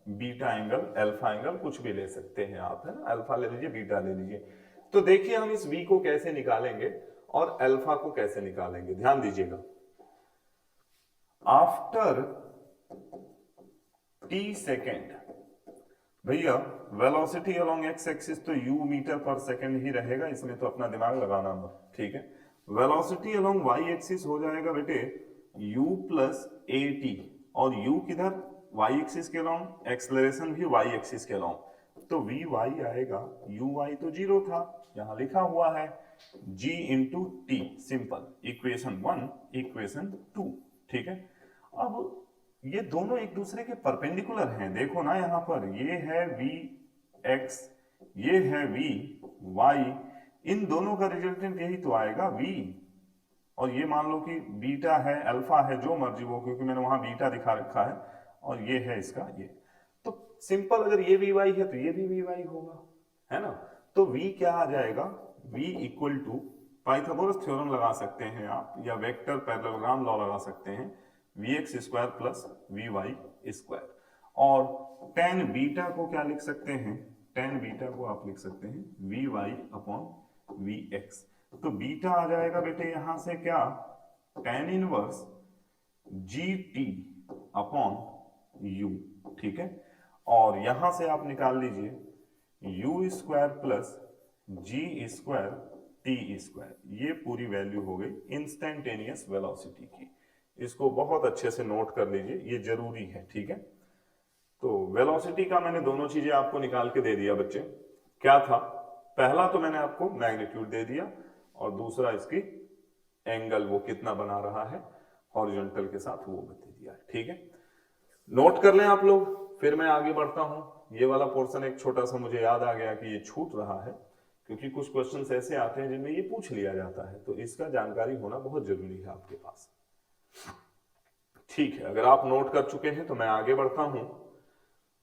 बीटा एंगल, अल्फा एंगल, कुछ भी ले सकते हैं आप, है ना, अल्फा ले लीजिए, बीटा ले लीजिए। तो देखिए हम इस v को कैसे निकालेंगे और अल्फा को कैसे निकालेंगे, ध्यान दीजिएगा। आफ्टर t सेकेंड, भैया वेलोसिटी अलोंग एक्स एक्सिस तो u मीटर पर सेकेंड ही रहेगा, इसमें तो अपना दिमाग लगाना मत, ठीक है। वेलोसिटी अलोंग y एक्सिस हो जाएगा बेटे u प्लस ए टी, और u किधर, y एक्सिस के अलोंग, एक्सलरेशन भी y एक्सिस के अलोंग, तो vy आएगा, uy तो जीरो था, यहां लिखा हुआ है g into T, simple, equation 1 equation 2, ठीक है। अब ये दोनों एक दूसरे के परपेंडिकुलर हैं, देखो ना यहाँ पर, ये है वी एक्स, ये है वी वाई, इन दोनों का रिजल्टेंट यही तो आएगा v, और ये मान लो कि बीटा है, अल्फा है, जो मर्जी वो, क्योंकि मैंने वहां बीटा दिखा रखा है, और ये है इसका ये, तो सिंपल, अगर ये वी वाई है तो ये भी वी वाई होगा, है ना। तो v क्या आ जाएगा, v equal to, Pythagoras theorem लगा सकते हैं आप, या वेक्टर पैरेललोग्राम लॉ लगा सकते हैं, v x square plus v y square, और टेन बीटा को क्या लिख सकते हैं, टेन बीटा को आप लिख सकते हैं v y upon v x, तो बीटा आ जाएगा बेटे यहां से क्या, tan inverse g t upon u, ठीक है, और यहां से आप निकाल लीजिए u square plus g square t square, ये पूरी वैल्यू हो गई इंस्टेंटेनियस वेलोसिटी की, इसको बहुत अच्छे से नोट कर लीजिए, ये जरूरी है, ठीक है। तो वेलोसिटी का मैंने दोनों चीजें आपको निकाल के दे दिया बच्चे, क्या था, पहला तो मैंने आपको मैग्नीट्यूड दे दिया, और दूसरा इसकी एंगल वो कितना बना रहा है हॉरिजॉन्टल के साथ, वो बता दिया, ठीक है। नोट कर लें आप लोग, फिर मैं आगे बढ़ता हूं। ये वाला पोर्शन एक छोटा सा मुझे याद आ गया कि ये छूट रहा है, क्योंकि कुछ क्वेश्चंस ऐसे आते हैं जिनमें ये पूछ लिया जाता है, तो इसका जानकारी होना बहुत जरूरी है आपके पास, ठीक है। अगर आप नोट कर चुके हैं तो मैं आगे बढ़ता हूं,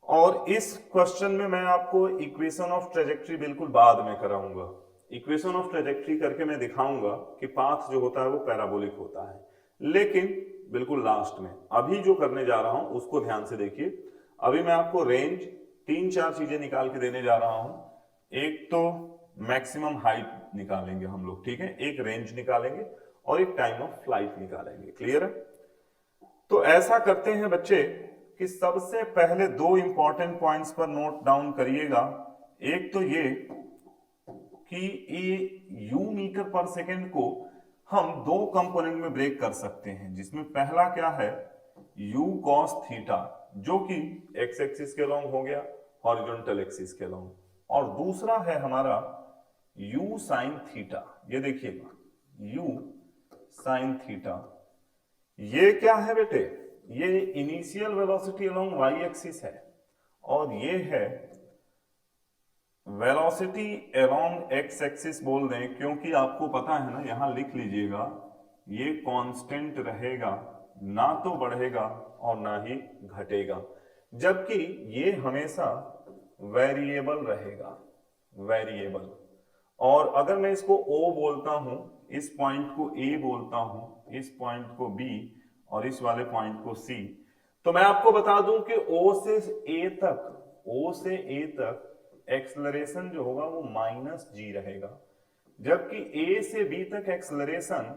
और इस क्वेश्चन में मैं आपको इक्वेशन ऑफ ट्रेजेक्ट्री बिल्कुल बाद में कराऊंगा, इक्वेशन ऑफ ट्रेजेक्ट्री करके मैं दिखाऊंगा कि पाथ जो होता है वो पैराबोलिक होता है, लेकिन बिल्कुल लास्ट में। अभी जो करने जा रहा हूं उसको ध्यान से देखिए। अभी मैं आपको रेंज, तीन चार चीजें निकाल के देने जा रहा हूं। एक तो मैक्सिमम हाइट निकालेंगे हम लोग, ठीक है, एक रेंज निकालेंगे, और एक टाइम ऑफ फ्लाइट निकालेंगे, क्लियर है। तो ऐसा करते हैं बच्चे कि सबसे पहले दो इंपॉर्टेंट पॉइंट्स पर नोट डाउन करिएगा। एक तो ये कि ये u मीटर पर सेकेंड को हम दो कंपोनेंट में ब्रेक कर सकते हैं, जिसमें पहला क्या है, u cos थीटा, जो कि x एक्सिस के लॉन्ग हो गया, हॉरिजॉन्टल एक्सिस के लॉन्ग, और दूसरा है हमारा u sin थीटा, ये देखिएगा u sin थीटा, ये क्या है बेटे, ये initial velocity along y axis है, और ये है वेलोसिटी अलोंग x एक्सिस बोल दें, क्योंकि आपको पता है ना, यहां लिख लीजिएगा, ये कांस्टेंट रहेगा, ना तो बढ़ेगा और ना ही घटेगा, जबकि ये हमेशा वेरिएबल रहेगा, वेरिएबल। और अगर मैं इसको O बोलता हूं, इस पॉइंट को A बोलता हूं, इस पॉइंट को B, और इस वाले पॉइंट को C, तो मैं आपको बता दूं कि O से A तक एक्सलरेशन जो होगा वो -g रहेगा, जबकि A से B तक एक्सलरेशन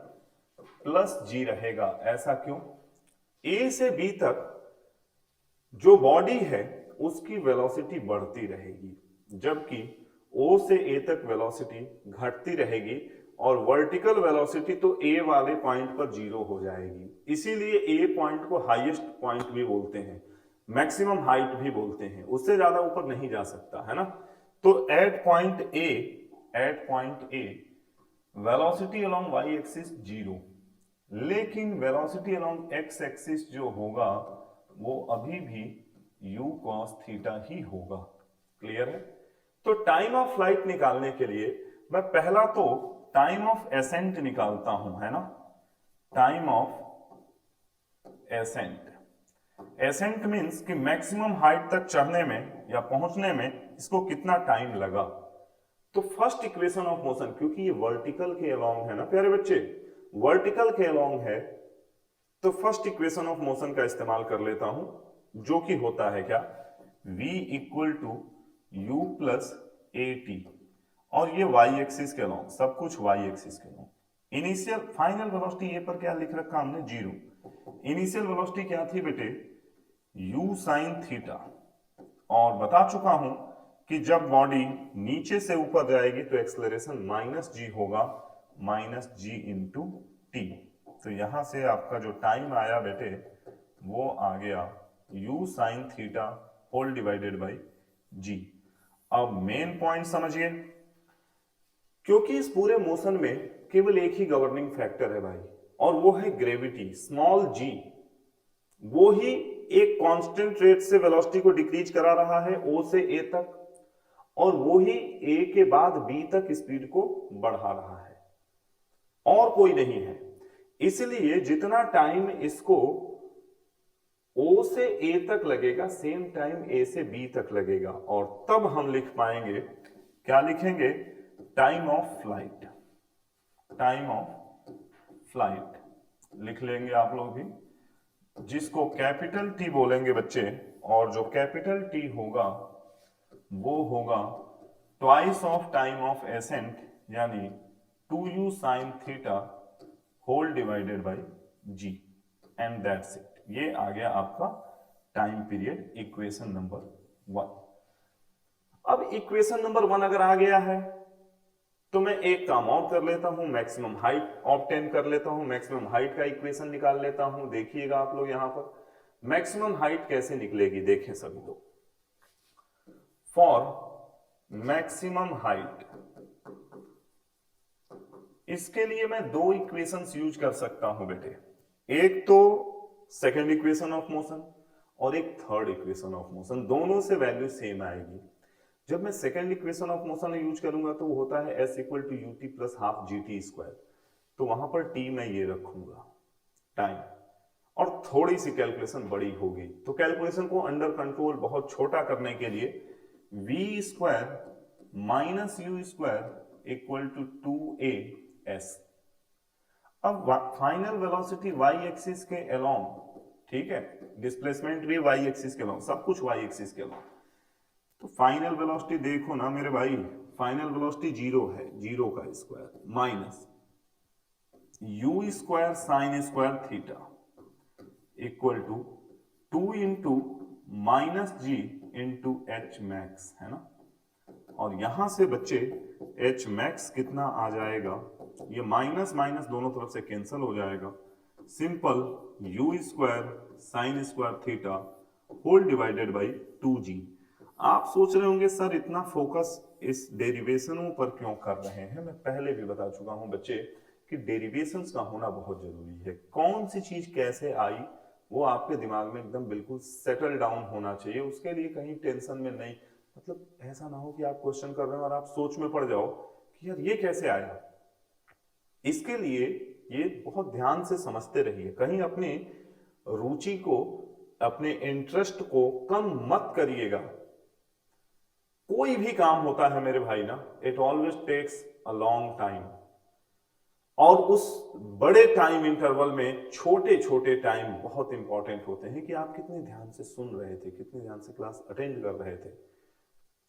+g रहेगा। ऐसा क्यों? A से B तक जो बॉडी है उसकी वेलोसिटी बढ़ती रहेगी, जबकि O से A तक वेलोसिटी घटती रहेगी, और वर्टिकल वेलोसिटी तो A वाले पॉइंट पर 0 हो जाएगी। इसीलिए A पॉइंट को हाईएस्ट पॉइंट भी बोलते हैं, मैक्सिमम हाइट भी बोलते हैं, उससे ज्यादा ऊपर नहीं जा सकता, है ना। तो at point A velocity along y axis 0, लेकिन वेलोसिटी अलोंग x एक्सिस जो होगा वो अभी भी u cos थीटा ही होगा, क्लियर है। तो टाइम ऑफ फ्लाइट निकालने के लिए मैं पहला तो टाइम ऑफ एसेंट निकालता हूं, है ना, time of ascent. Ascent means कि मैक्सिमम हाइट तक चढ़ने में या पहुंचने में इसको कितना टाइम लगा। तो फर्स्ट इक्वेशन ऑफ मोशन, क्योंकि ये वर्टिकल के अलोंग है ना प्यारे बच्चे, वर्टिकल के अलोंग है, तो फर्स्ट इक्वेशन ऑफ मोशन का इस्तेमाल कर लेता हूं, जो कि होता है क्या, v equal to u plus a t, और ये y एक्सिस के अलोंग, सब कुछ y एक्सिस के अलोंग। इनिशियल फाइनल वेलोसिटी ये पर क्या लिख रखा हमने, जीरो। इनिशियल वेलोसिटी क्या थी बेटे, u साइन थीटा, और बता चुका हूं कि जब बॉडी नीचे से ऊपर जाएगी तो एक्सेलरेशन माइनस जी होगा, माइनस जी इंटू टी। तो यहां से आपका जो टाइम आया बेटे वो आ गया u sine theta whole divided by G. अब मेन पॉइंट समझिए, क्योंकि इस पूरे मोशन में केवल एक ही गवर्निंग फैक्टर है भाई, और वो है ग्रेविटी, स्मॉल जी। वो ही एक कांस्टेंट रेट से वेलोसिटी को डिक्रीज करा रहा है ओ से ए तक, और वो ही ए के बाद बी तक स्पीड को बढ़ा रहा है, और कोई नहीं है। इसलिए जितना टाइम इसको ओ से ए तक लगेगा, सेम टाइम ए से बी तक लगेगा, और तब हम लिख पाएंगे, क्या लिखेंगे, time of flight. Time of flight लिख लेंगे आप लोग भी, जिसको कैपिटल टी बोलेंगे बच्चे, और जो कैपिटल टी होगा वो होगा twice of time of ascent, यानी 2u sine theta whole divided by g, and that's it. ये आ गया आपका टाइम पीरियड, इक्वेशन नंबर 1। अब इक्वेशन नंबर 1 अगर आ गया है तो मैं एक काम और कर लेता हूं, मैक्सिमम हाइट ऑब्टेन कर लेता हूं, मैक्सिमम हाइट का इक्वेशन निकाल लेता हूं। देखिएगा आप लोग यहां पर मैक्सिमम हाइट कैसे निकलेगी, देखें सभी लोग। फॉर मैक्सिमम हाइट, इसके लिए मैं दो इक्वेशंस यूज कर सकता हूं बेटे, एक तो सेकेंड इक्वेशन ऑफ मोशन और एक थर्ड इक्वेशन ऑफ मोशन। दोनों से वैल्यू सेम आएगी। जब मैं second equation of motion use करूंगा तो वो होता है s equal to u t plus half g t square, तो वहां पर t मैं ये रखूंगा टाइम, और थोड़ी सी कैलकुलेशन बड़ी होगी, तो कैलकुलेशन को अंडर कंट्रोल बहुत छोटा करने के लिए v square minus u square equal to 2a s। अब फाइनल वेलोसिटी y एक्सिस के अलोंग, ठीक है, डिस्प्लेसमेंट भी y एक्सिस के अलोंग, सब कुछ y एक्सिस के अलोंग। तो फाइनल वेलोसिटी देखो ना मेरे भाई, फाइनल वेलोसिटी जीरो है, जीरो का square minus u square sine square theta equal to 2 into minus g into h max, है ना। और यहां से बच्चे एच मैक्स कितना आ जाएगा, ये माइनस माइनस दोनों तरफ से कैंसिल हो जाएगा, simple u square sine square theta whole divided by 2g। आप सोच रहे होंगे सर इतना फोकस इस डेरिवेशनों पर क्यों कर रहे हैं। मैं पहले भी बता चुका हूं बच्चे कि डेरिवेशंस का होना बहुत जरूरी है। कौन सी चीज कैसे आई वो आपके दिमाग में एकदम बिल्कुल सेटल डाउन होना चाहिए, उसके लिए कहीं टेंशन में नहीं, मतलब ऐसा ना हो कि आप क्वेश्चन कर रहे हो और आप सोच में पड़ जाओ कि यार ये कैसे आया। इसके लिए ये बहुत ध्यान से समझते रहिए, कहीं अपनी रुचि को, अपने इंटरेस्ट को कम मत करिएगा। कोई भी काम होता है मेरे भाई ना, it always takes a long time, और उस बड़े टाइम इंटरवल में छोटे छोटे टाइम बहुत इंपॉर्टेंट होते हैं कि आप कितने ध्यान से सुन रहे थे, कितने ध्यान से क्लास अटेंड कर रहे थे,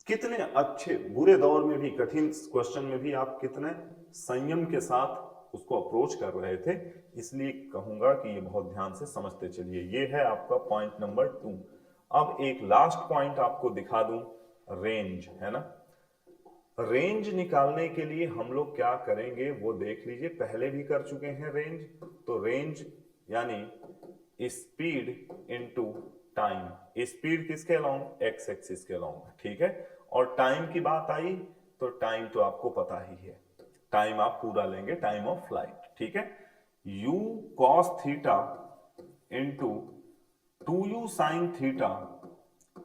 कितने अच्छे बुरे दौर में भी, कठिन क्वेश्चन में भी आप कितने संयम के साथ उसको अप्रोच कर रहे थे। इसलिए कहूंगा कि ये बहुत ध्यान से समझते चलिए। ये है आपका पॉइंट नंबर 2। अब एक लास्ट पॉइंट आपको दिखा दूं, रेंज, है ना। रेंज निकालने के लिए हम लोग क्या करेंगे वो देख लीजिए, पहले भी कर चुके हैं रेंज। तो रेंज यानी स्पीड इनटू टाइम, स्पीड किसके अलोंग, एक्स एक्सिस के अलोंग, ठीक है। और टाइम की बात आई तो टाइम तो आपको पता ही है, टाइम आप पूरा लेंगे, टाइम ऑफ फ्लाइट, ठीक है। u cos theta into 2u sine theta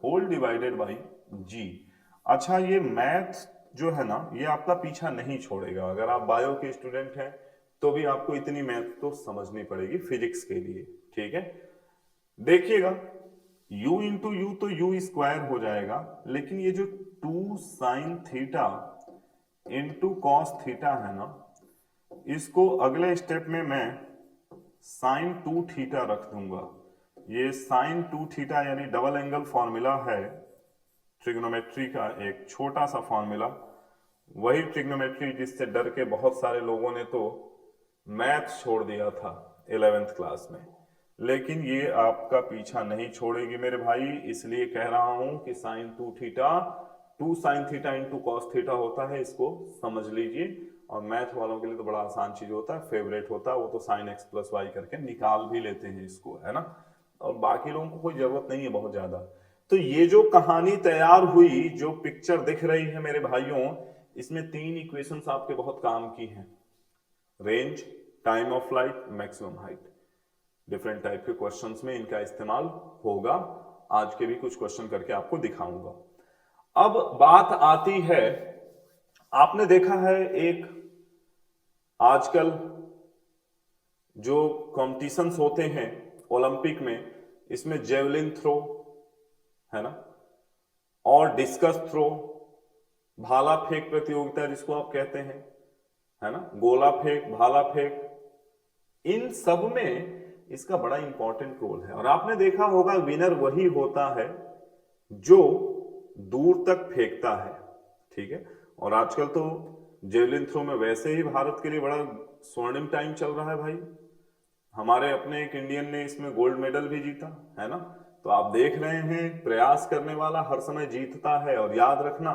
whole divided by g। अच्छा, ये मैथ जो है ना ये आपका पीछा नहीं छोड़ेगा। अगर आप बायो के स्टूडेंट हैं तो भी आपको इतनी मैथ तो समझनी पड़ेगी फिजिक्स के लिए, ठीक है। देखिएगा u इंटू यू तो u स्क्वायर हो जाएगा, लेकिन ये जो 2 sine theta into cos theta है ना, इसको अगले स्टेप में मैं साइन 2 थीटा रख दूंगा। ये साइन 2 थीटा यानी डबल एंगल फॉर्मूला है ट्रिग्नोमेट्री का, एक छोटा सा फॉर्मूला, वही ट्रिग्नोमेट्री जिससे डर के बहुत सारे लोगों ने तो मैथ छोड़ दिया था 11th क्लास में। लेकिन ये आपका पीछा नहीं छोड़ेगी मेरे भाई, इसलिए कह रहा हूं कि sine 2 theta 2 sine theta into cos theta होता है, इसको समझ लीजिए। और मैथ वालों के लिए तो बड़ा आसान चीज होता है, फेवरेट होता है, वो तो साइन एक्स प्लस वाई करके निकाल भी लेते हैं इसको, है ना। और बाकी लोगों को कोई जरूरत नहीं है बहुत ज्यादा। तो ये जो कहानी तैयार हुई, जो पिक्चर दिख रही है मेरे भाइयों, इसमें 3 इक्वेशंस आपके बहुत काम की हैं। Range, time of flight, maximum height. Different type के क्वेश्चंस में इनका इस्तेमाल होगा। आज के भी कुछ क्वेश्चन करके आपको दिखाऊंगा। अब बात आती है, आपने देखा है एक आजकल जो कॉम्पिटिशंस होते हैं ओलंपिक में, इसमें जेवलिन थ्रो है ना, और डिस्कस थ्रो, भाला फेंक प्रतियोगिता जिसको आप कहते हैं, है ना, गोला फेंक, भाला फेंक, इन सब में इसका बड़ा इंपॉर्टेंट रोल है। और आपने देखा होगा विनर वही होता है जो दूर तक फेंकता है, ठीक है। और आजकल तो जेवलिन थ्रो में वैसे ही भारत के लिए बड़ा स्वर्णिम टाइम चल रहा है भाई। हमारे अपने एक इंडियन ने इसमें गोल्ड मेडल भी जीता, है ना। तो आप देख रहे हैं, प्रयास करने वाला हर समय जीतता है। और याद रखना,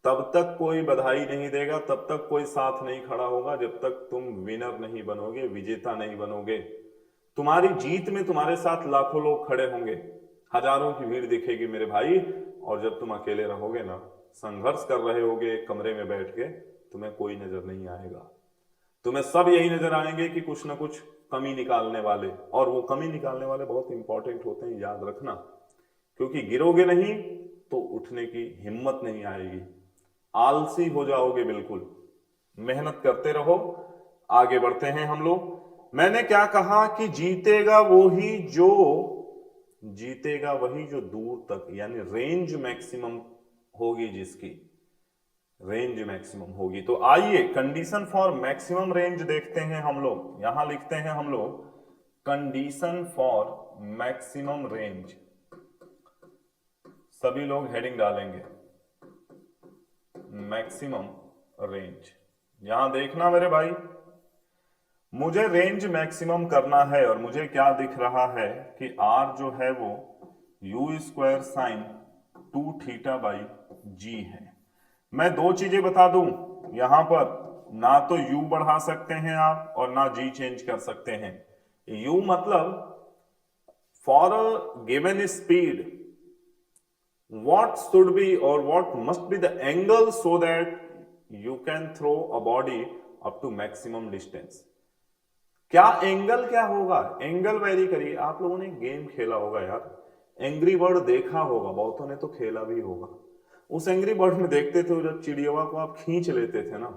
तब तक कोई बधाई नहीं देगा, तब तक कोई साथ नहीं खड़ा होगा, जब तक तुम विनर नहीं बनोगे, विजेता नहीं बनोगे। तुम्हारी जीत में तुम्हारे साथ लाखों लोग खड़े होंगे, हजारों की भीड़ दिखेगी मेरे भाई। और जब तुम अकेले रहोगे ना, संघर्ष कर रहे होगे एक कमरे में बैठ के, तुम्हें कोई नजर नहीं आएगा। तुम्हें सब यही नजर आएंगे कि कुछ ना कुछ कमी निकालने वाले, और वो कमी निकालने वाले बहुत इंपॉर्टेंट होते हैं, याद रखना। क्योंकि गिरोगे नहीं तो उठने की हिम्मत नहीं आएगी, आलसी हो जाओगे बिल्कुल। मेहनत करते रहो, आगे बढ़ते हैं हम लोग। मैंने क्या कहा कि जीतेगा वही जो दूर तक, यानी रेंज मैक्सिमम होगी, जिसकी रेंज मैक्सिमम होगी। तो आइए कंडीशन फॉर मैक्सिमम रेंज देखते हैं हम लोग। यहां लिखते हैं हम लोग कंडीशन फॉर मैक्सिमम रेंज, सभी लोग हेडिंग डालेंगे मैक्सिमम रेंज। यहां देखना मेरे भाई, मुझे रेंज मैक्सिमम करना है और मुझे क्या दिख रहा है कि आर जो है वो U square sine 2 theta by G है। मैं 2 चीजें बता दूं यहां पर, ना तो u बढ़ा सकते हैं आप और ना g चेंज कर सकते हैं। u मतलब for a given speed what should be or what must be the angle so that you can throw a body up to maximum distance। क्या एंगल क्या होगा, एंगल वेरी करिए। आप लोगों ने गेम खेला होगा यार, एंग्री बर्ड देखा होगा, बहुतों ने तो खेला भी होगा। उस एंग्री बर्ड में देखते थे जब चिड़िया को आप खींच लेते थे ना,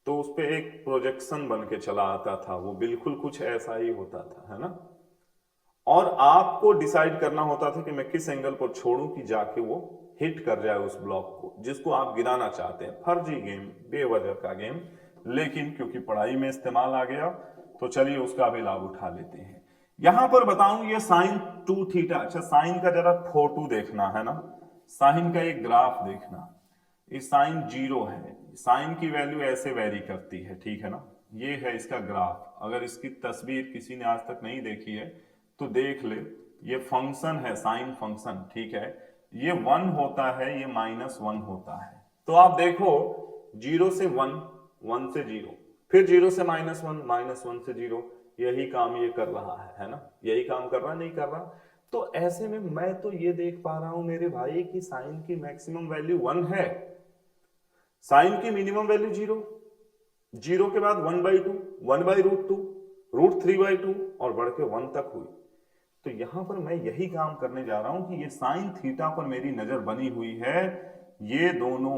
तो उस पर एक प्रोजेक्शन बन के चला आता था, वो बिल्कुल कुछ ऐसा ही होता था, है ना। और आपको डिसाइड करना होता था कि मैं किस एंगल पर छोड़ूं कि जाके वो हिट कर जाए उस ब्लॉक को जिसको आप गिराना चाहते हैं। फर्जी गेम, बेवजह का गेम, लेकिन क्योंकि पढ़ाई में इस्तेमाल आ गया तो चलिए उसका भी लाभ उठा लेते हैं। यहां पर बताऊं ये साइन 2 थीटा, अच्छा साइन का जरा फोटो देखना है ना, साइन का एक ग्राफ देखना। ये साइन 0 है, साइन की वैल्यू ऐसे वेरी करती है, ठीक है ना। ये है इसका ग्राफ, अगर इसकी तस्वीर किसी ने आज तक नहीं देखी है तो देख ले। ये फंक्शन है साइन फंक्शन, ठीक है। ये 1 होता है, ये -1 होता है। तो आप देखो 0 से 1, 1 से 0, फिर 0 से -1, -1 से 0, यही काम ये कर रहा है ना, यही काम कर रहा नहीं कर रहा। तो ऐसे में मैं तो ये देख पा रहा हूं मेरे भाई कि साइन की मैक्सिमम वैल्यू 1 है, साइन की मिनिमम वैल्यू 0, 0 के बाद 1/2, 1/√2, √3/2 और बढ़ के 1 तक हुई। तो यहां पर मैं यही काम करने जा रहा हूं कि ये साइन थीटा पर मेरी नजर बनी हुई है, ये दोनों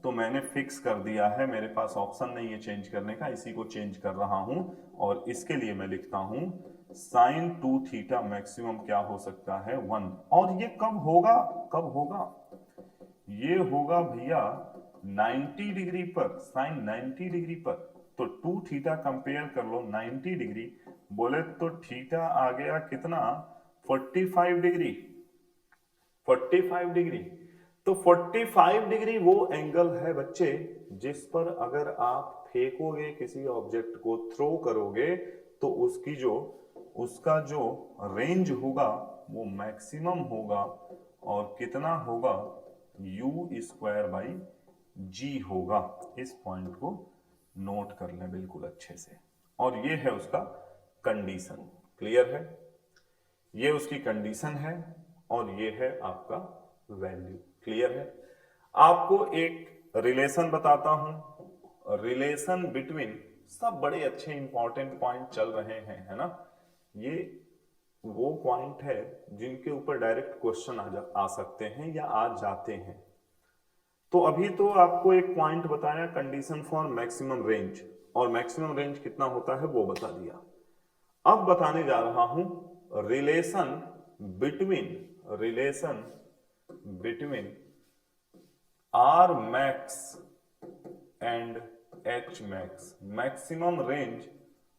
तो मैंने फिक्स कर दिया है, मेरे पास ऑप्शन नहीं है चेंज करने का, इसी को चेंज कर रहा हूं। और इसके लिए मैं लिखता हूं साइन 2 थीटा मैक्सिमम क्या हो सकता है 1। और ये कब होगा, कब होगा, ये होगा भैया 90 डिग्री पर, साइन 90 डिग्री पर, तो 2 थीटा कंपेयर कर लो 90 डिग्री, बोले तो थीटा आ गया कितना, 45 डिग्री, 45 डिग्री। तो 45 डिग्री वो एंगल है बच्चे जिस पर अगर आप फेंकोगे किसी ऑब्जेक्ट को, थ्रो करोगे, तो उसका जो रेंज होगा वो मैक्सिमम होगा, और कितना होगा, u²/g होगा। इस पॉइंट को नोट कर लें बिल्कुल अच्छे से। और ये है उसका कंडीशन, क्लियर है, ये उसकी कंडीशन है, और ये है आपका वैल्यू, क्लियर है। आपको एक रिलेशन बताता हूं, रिलेशन बिटवीन, सब बड़े अच्छे इंपॉर्टेंट पॉइंट चल रहे हैं, है ना, ये वो पॉइंट है जिनके ऊपर डायरेक्ट क्वेश्चन आ सकते हैं या आ जाते हैं। तो अभी तो आपको एक पॉइंट बताया, कंडीशन फॉर मैक्सिमम रेंज, और मैक्सिमम रेंज कितना होता है वो बता दिया। अब बताने जा रहा हूं relation between r max and h max, maximum range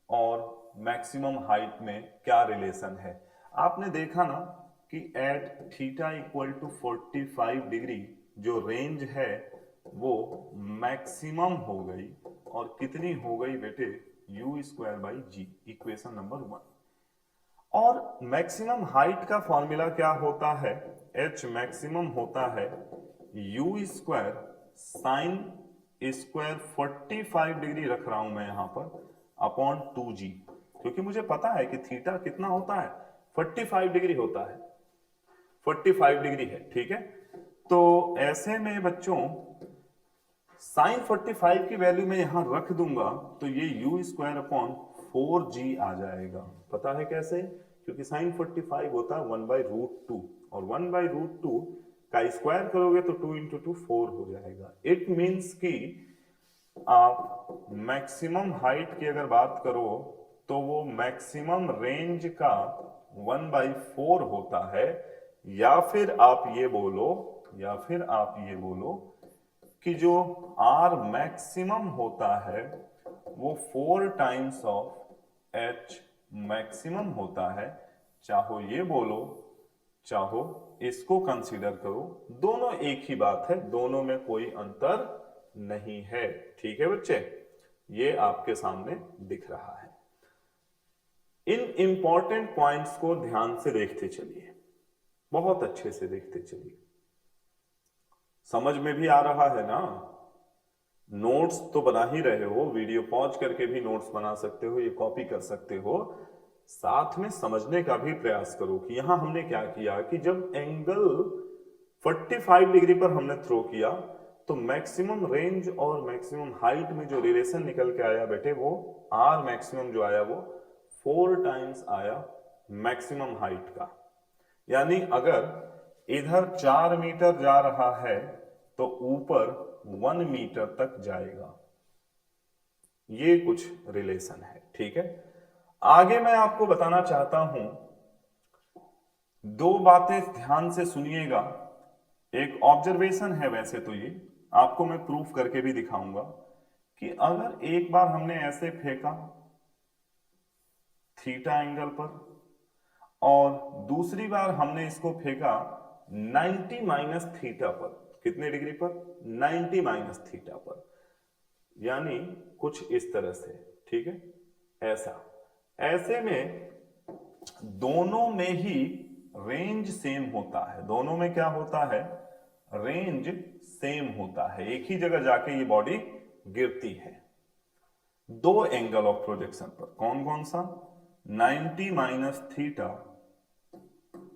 और मैक्सिमम हाइट में क्या रिलेशन है। आपने देखा ना कि at theta equal to 45 degree जो रेंज है वो मैक्सिमम हो गई, और कितनी हो गई बेटे, u²/g, इक्वेशन नंबर 1। और मैक्सिमम हाइट का फॉर्मूला क्या होता है, h मैक्सिमम होता है u² साइन स्क्वायर 45 डिग्री रख रहा हूं मैं यहां पर, अपॉन 2g, क्योंकि मुझे पता है कि थीटा कितना होता है, 45 डिग्री होता है, 45 डिग्री है, ठीक है। तो ऐसे में बच्चों साइन 45 की वैल्यू मैं यहां रख दूंगा, तो ये u²/4g आ जाएगा। पता है कैसे, क्योंकि साइन 45 होता है 1/√2, और 1/√2 का स्क्वायर करोगे तो 2 × 2 4 हो जाएगा। इट मीन्स कि आप मैक्सिमम हाइट की अगर बात करो तो वो मैक्सिमम रेंज का 1/4 होता है, या फिर आप ये बोलो कि जो R मैक्सिमम होता है वो 4 टाइम्स ऑफ H मैक्सिमम होता है। चाहो ये बोलो, चाहो इसको कंसीडर करो, दोनों एक ही बात है, दोनों में कोई अंतर नहीं है, ठीक है बच्चे, ये आपके सामने दिख रहा है। इन इंपॉर्टेंट पॉइंट्स को ध्यान से देखते चलिए, बहुत अच्छे से देखते चलिए, समझ में भी आ रहा है ना। नोट्स तो बना ही रहे हो, वीडियो पॉज करके भी नोट्स बना सकते हो, ये कॉपी कर सकते हो, साथ में समझने का भी प्रयास करो कि यहां हमने क्या किया कि जब एंगल 45 डिग्री पर हमने थ्रो किया तो मैक्सिमम रेंज और मैक्सिमम हाइट में जो रिलेशन निकल के आया बेटे, वो आर मैक्सिमम जो आया वो 4 टाइम्स आया मैक्सिमम हाइट का। यानी अगर इधर 4 मीटर जा रहा है तो ऊपर 1 मीटर तक जाएगा, ये कुछ रिलेशन है, ठीक है। आगे मैं आपको बताना चाहता हूं, दो बातें ध्यान से सुनिएगा। एक ऑब्जर्वेशन है, वैसे तो ये आपको मैं प्रूफ करके भी दिखाऊंगा कि अगर एक बार हमने ऐसे फेंका थीटा एंगल पर, और दूसरी बार हमने इसको फेंका 90 माइनस थीटा पर, कितने डिग्री पर, 90 माइनस थीटा पर, यानी कुछ इस तरह से, ठीक है, ऐसा। ऐसे में दोनों में ही रेंज सेम होता है, दोनों में क्या होता है, रेंज सेम होता है, एक ही जगह जाके ये बॉडी गिरती है। दो एंगल ऑफ प्रोजेक्शन पर, कौन कौन सा, 90 माइनस थीटा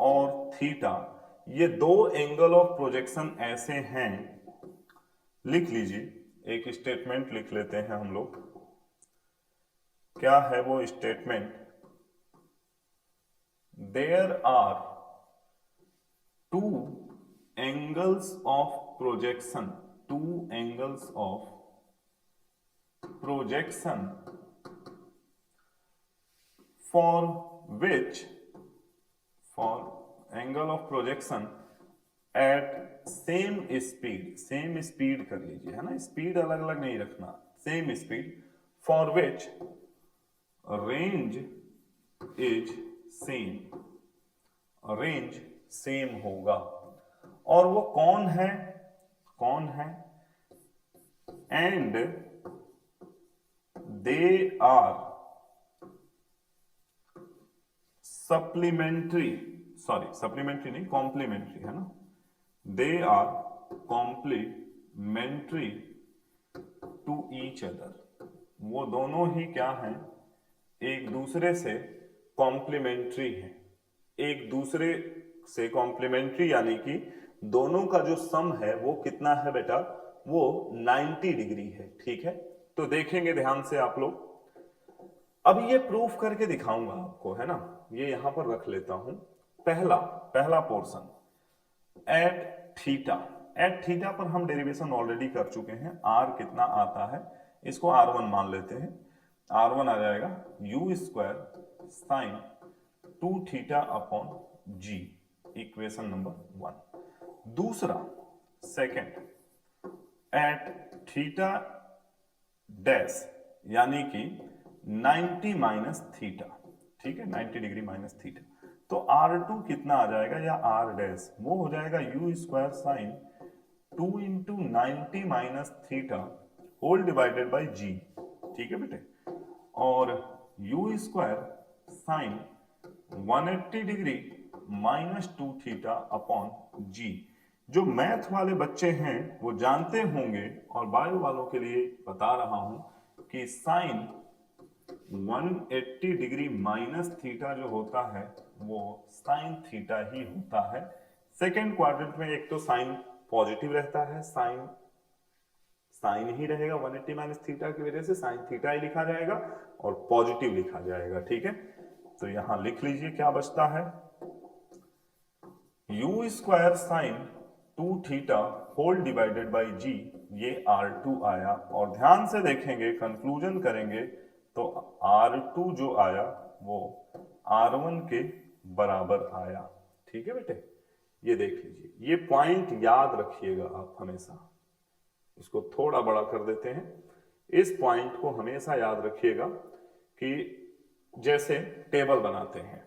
और थीटा, ये दो एंगल ऑफ प्रोजेक्शन ऐसे हैं, लिख लीजिए, एक स्टेटमेंट लिख लेते हैं हम लोग। क्या है वो statement, there are two angles of projection, two angles of projection for which, for angle of projection at same speed कर लीजिए, है ना, स्पीड अलग अलग नहीं रखना, same speed for which range is same, range same होगा। और वो कौन है, एंड दे आर सप्लीमेंट्री नहीं, कॉम्प्लीमेंट्री, है ना, they are complementary to each other. वो दोनों ही क्या हैं, एक दूसरे से कॉम्प्लीमेंट्री है, एक दूसरे से कॉम्प्लीमेंट्री, यानी कि दोनों का जो सम है वो कितना है बेटा, वो 90 डिग्री है। ठीक है, तो देखेंगे ध्यान से आप लोग। अब ये प्रूफ करके दिखाऊंगा आपको, है ना, ये यहां पर रख लेता हूं। पहला पोर्शन एट थीटा पर हम डेरिवेशन ऑलरेडी कर चुके हैं। आर कितना आता है, इसको R1 मान लेते हैं। R1 आ जाएगा u square sine 2 theta upon G, equation number 1। दूसरा सेकंड एट थीटा डैश, यानी कि 90 माइनस थीटा, ठीक है, 90 डिग्री माइनस थीटा, तो R2 कितना आ जाएगा, या R डैश, वो हो जाएगा u square sine 2 into 90 minus theta whole divided by G. ठीक है बेटे, और u square sine 180 degree minus 2 theta upon G. जो मैथ वाले बच्चे हैं वो जानते होंगे, और बायो वालों के लिए बता रहा हूं कि साइन 180 डिग्री माइनस थीटा जो होता है वो साइन थीटा ही होता है। सेकेंड क्वाड्रेंट में एक तो साइन पॉजिटिव रहता है, साइन ही रहेगा, 180 माइनस थीटा की वजह से साइन थीटा ही लिखा जाएगा और पॉजिटिव लिखा जाएगा। ठीक है, तो यहां लिख लीजिए क्या बचता है, u square sine 2 theta whole divided by G, ये R2 आया। और ध्यान से देखेंगे, कंक्लूजन करेंगे तो R2 जो आया वो R1 के बराबर आया। ठीक है बेटे, ये देख लीजिए, ये पॉइंट याद रखिएगा आप हमेशा। इसको थोड़ा बड़ा कर देते हैं, इस पॉइंट को हमेशा याद रखिएगा कि जैसे टेबल बनाते हैं,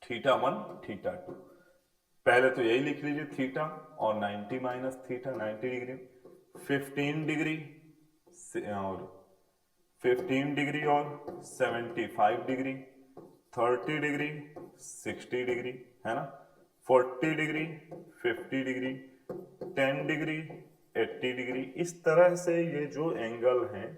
थीटा 1 थीटा 2, पहले तो यही लिख लीजिए, थीटा और 90 माइनस थीटा, 90 डिग्री, 15 डिग्री और 15 डिग्री और 75 डिग्री, 30 डिग्री 60 डिग्री, है ना, 40 डिग्री 50 डिग्री, 10 डिग्री 80 डिग्री। इस तरह से ये जो एंगल हैं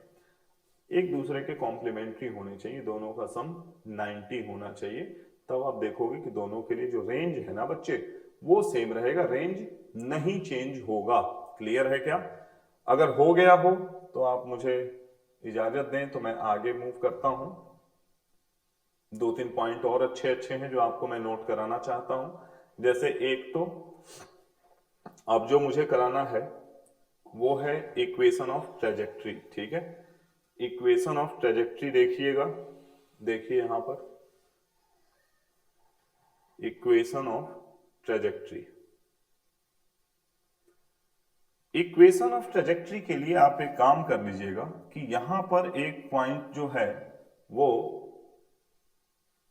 एक दूसरे के कॉम्प्लीमेंट्री होने चाहिए, दोनों का सम 90 होना चाहिए। तब आप देखोगे कि दोनों के लिए जो रेंज है ना बच्चे, वो सेम रहेगा, रेंज नहीं चेंज होगा। क्लियर है क्या? अगर हो गया हो तो आप मुझे इजाजत दें तो मैं आगे मूव करता हूं। 2-3 पॉइंट और अच्छे हैं जो आपको मैं नोट कराना चाहता हूं। जैसे एक तो अब जो मुझे कराना है वो है इक्वेशन ऑफ ट्रेजेक्ट्री। ठीक है, इक्वेशन ऑफ ट्रेजेक्ट्री देखिएगा, देखिए यहां पर equation of trajectory. Equation of trajectory के लिए आप एक काम कर लीजिएगा कि यहां पर एक पॉइंट जो है वो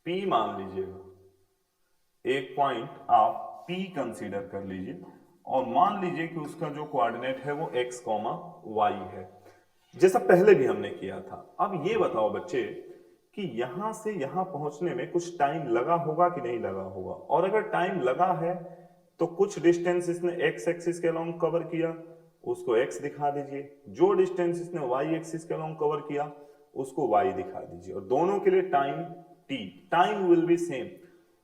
P मान लीजिएगा, एक पॉइंट आप P कंसीडर कर लीजिए और मान लीजिए कि उसका जो कोऑर्डिनेट है वो x, y है, जैसा पहले भी हमने किया था। अब ये बताओ बच्चे कि यहां से यहां पहुंचने में कुछ टाइम लगा होगा कि नहीं लगा होगा, और अगर टाइम लगा है तो कुछ डिस्टेंस इसने x एक्सिस के अलोंग कवर किया, उसको x दिखा दीजिए, जो डिस्टेंस इसने y एक्सिस के अलोंग कवर किया उसको y दिखा दीजिए, और दोनों के लिए time t, time will be same,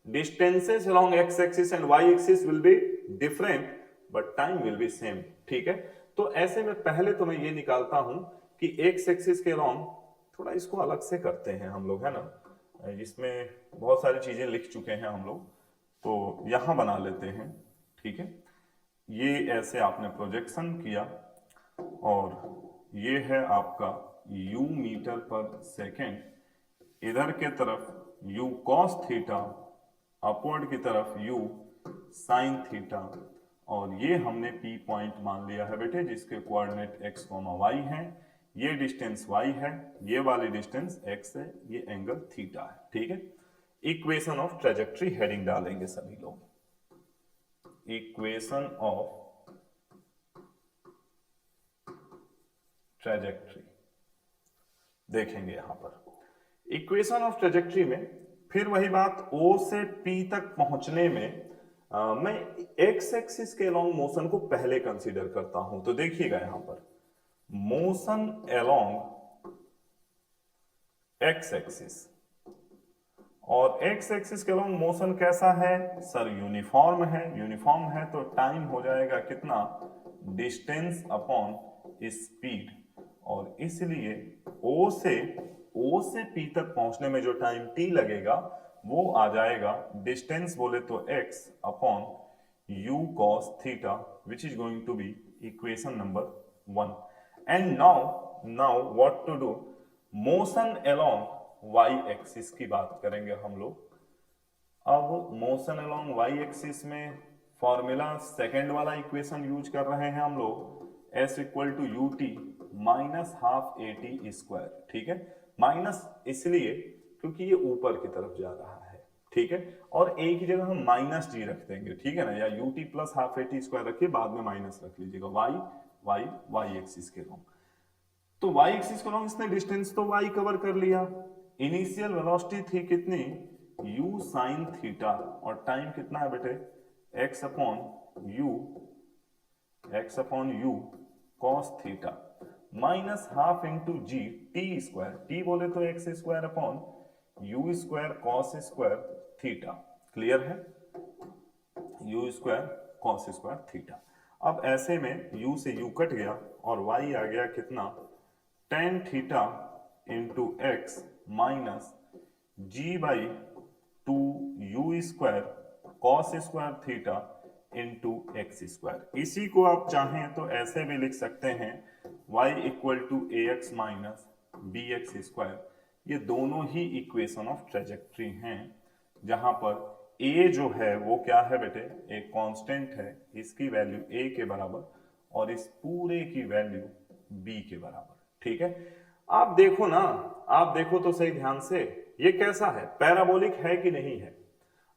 distances along x axis and y axis will be different but time will be same। ठीक है, तो ऐसे में पहले तो मैं ये निकालता हूं कि x axis के along, थोड़ा इसको अलग से करते हैं हम लोग, है ना, इसमें बहुत सारी चीजें लिख चुके हैं हम लोग, तो यहां बना लेते हैं। ठीक है, ये ऐसे आपने प्रोजेक्शन किया और ये है आपका u मीटर पर सेकेंड, इधर के तरफ u cos थीटा, अपवर्ड की तरफ u साइन थीटा, और ये हमने P पॉइंट मान लिया है बेटे, जिसके कोऑर्डिनेट x, y हैं। ये डिस्टेंस y है, ये वाली डिस्टेंस x है, ये एंगल थीटा है। ठीक है, इक्वेशन ऑफ ट्रेजेक्ट्री हेडिंग डालेंगे सभी लोग। इक्वेशन ऑफ ट्रेजेक्ट्री देखेंगे यहां पर। इक्वेशन ऑफ ट्रेजेक्ट्री में फिर वही बात, O से P तक पहुंचने में मैं एक्स एक्सिस के अलोंग मोशन को पहले कंसीडर करता हूं। तो देखिएगा यहां पर मोशन अलोंग एक्स एक्सिस, और एक्स एक्सिस के अलोंग मोशन कैसा है सर? यूनिफॉर्म है। यूनिफॉर्म है तो टाइम हो जाएगा कितना? डिस्टेंस अपॉन स्पीड, और इसलिए O से P तक पहुंचने में जो टाइम t लगेगा वो आ जाएगा, डिस्टेंस बोले तो x upon u cos theta, which is going to be equation number 1। And now what to do? Motion along y axis की बात करेंगे हम लोग। अब मोशन अलोंग y एक्सिस में फॉर्मूला सेकेंड वाला इक्वेशन यूज कर रहे हैं हम लोग, s equal to u t minus half a t square. ठीक है, माइनस इसलिए क्योंकि ये ऊपर की तरफ जा रहा है। ठीक है, और a की जगह हम माइनस जी रख देंगे। ठीक है ना, या you t plus half a t square रखिए, बाद में माइनस रख लीजिएगा। y एक्सिस के लॉन्ग, तो y एक्सिस के लॉन्ग इसने डिस्टेंस तो y कवर कर लिया। इनिशियल वेलोसिटी थी कितनी? u साइन थीटा, और टाइम कितना है बेटे? x upon you cos theta minus half into ji t square, T बोले तो x square upon u square cos square theta. Clear है? You square cos square theta. अब ऐसे में u से u कट गया और y आ गया कितना? Tan theta into x minus g by two u square cos square theta into x square. इसी को आप चाहें तो ऐसे भी लिख सकते हैं, y equal to a x minus B x square. ये दोनों ही इक्वेशन ऑफ ट्रेजेक्ट्री हैं, जहां पर a जो है वो क्या है बेटे? एक कांस्टेंट है, इसकी वैल्यू a के बराबर और इस पूरे की वैल्यू b के बराबर। ठीक है, आप देखो ना, आप देखो तो सही ध्यान से, ये कैसा है? पैराबोलिक है कि नहीं है?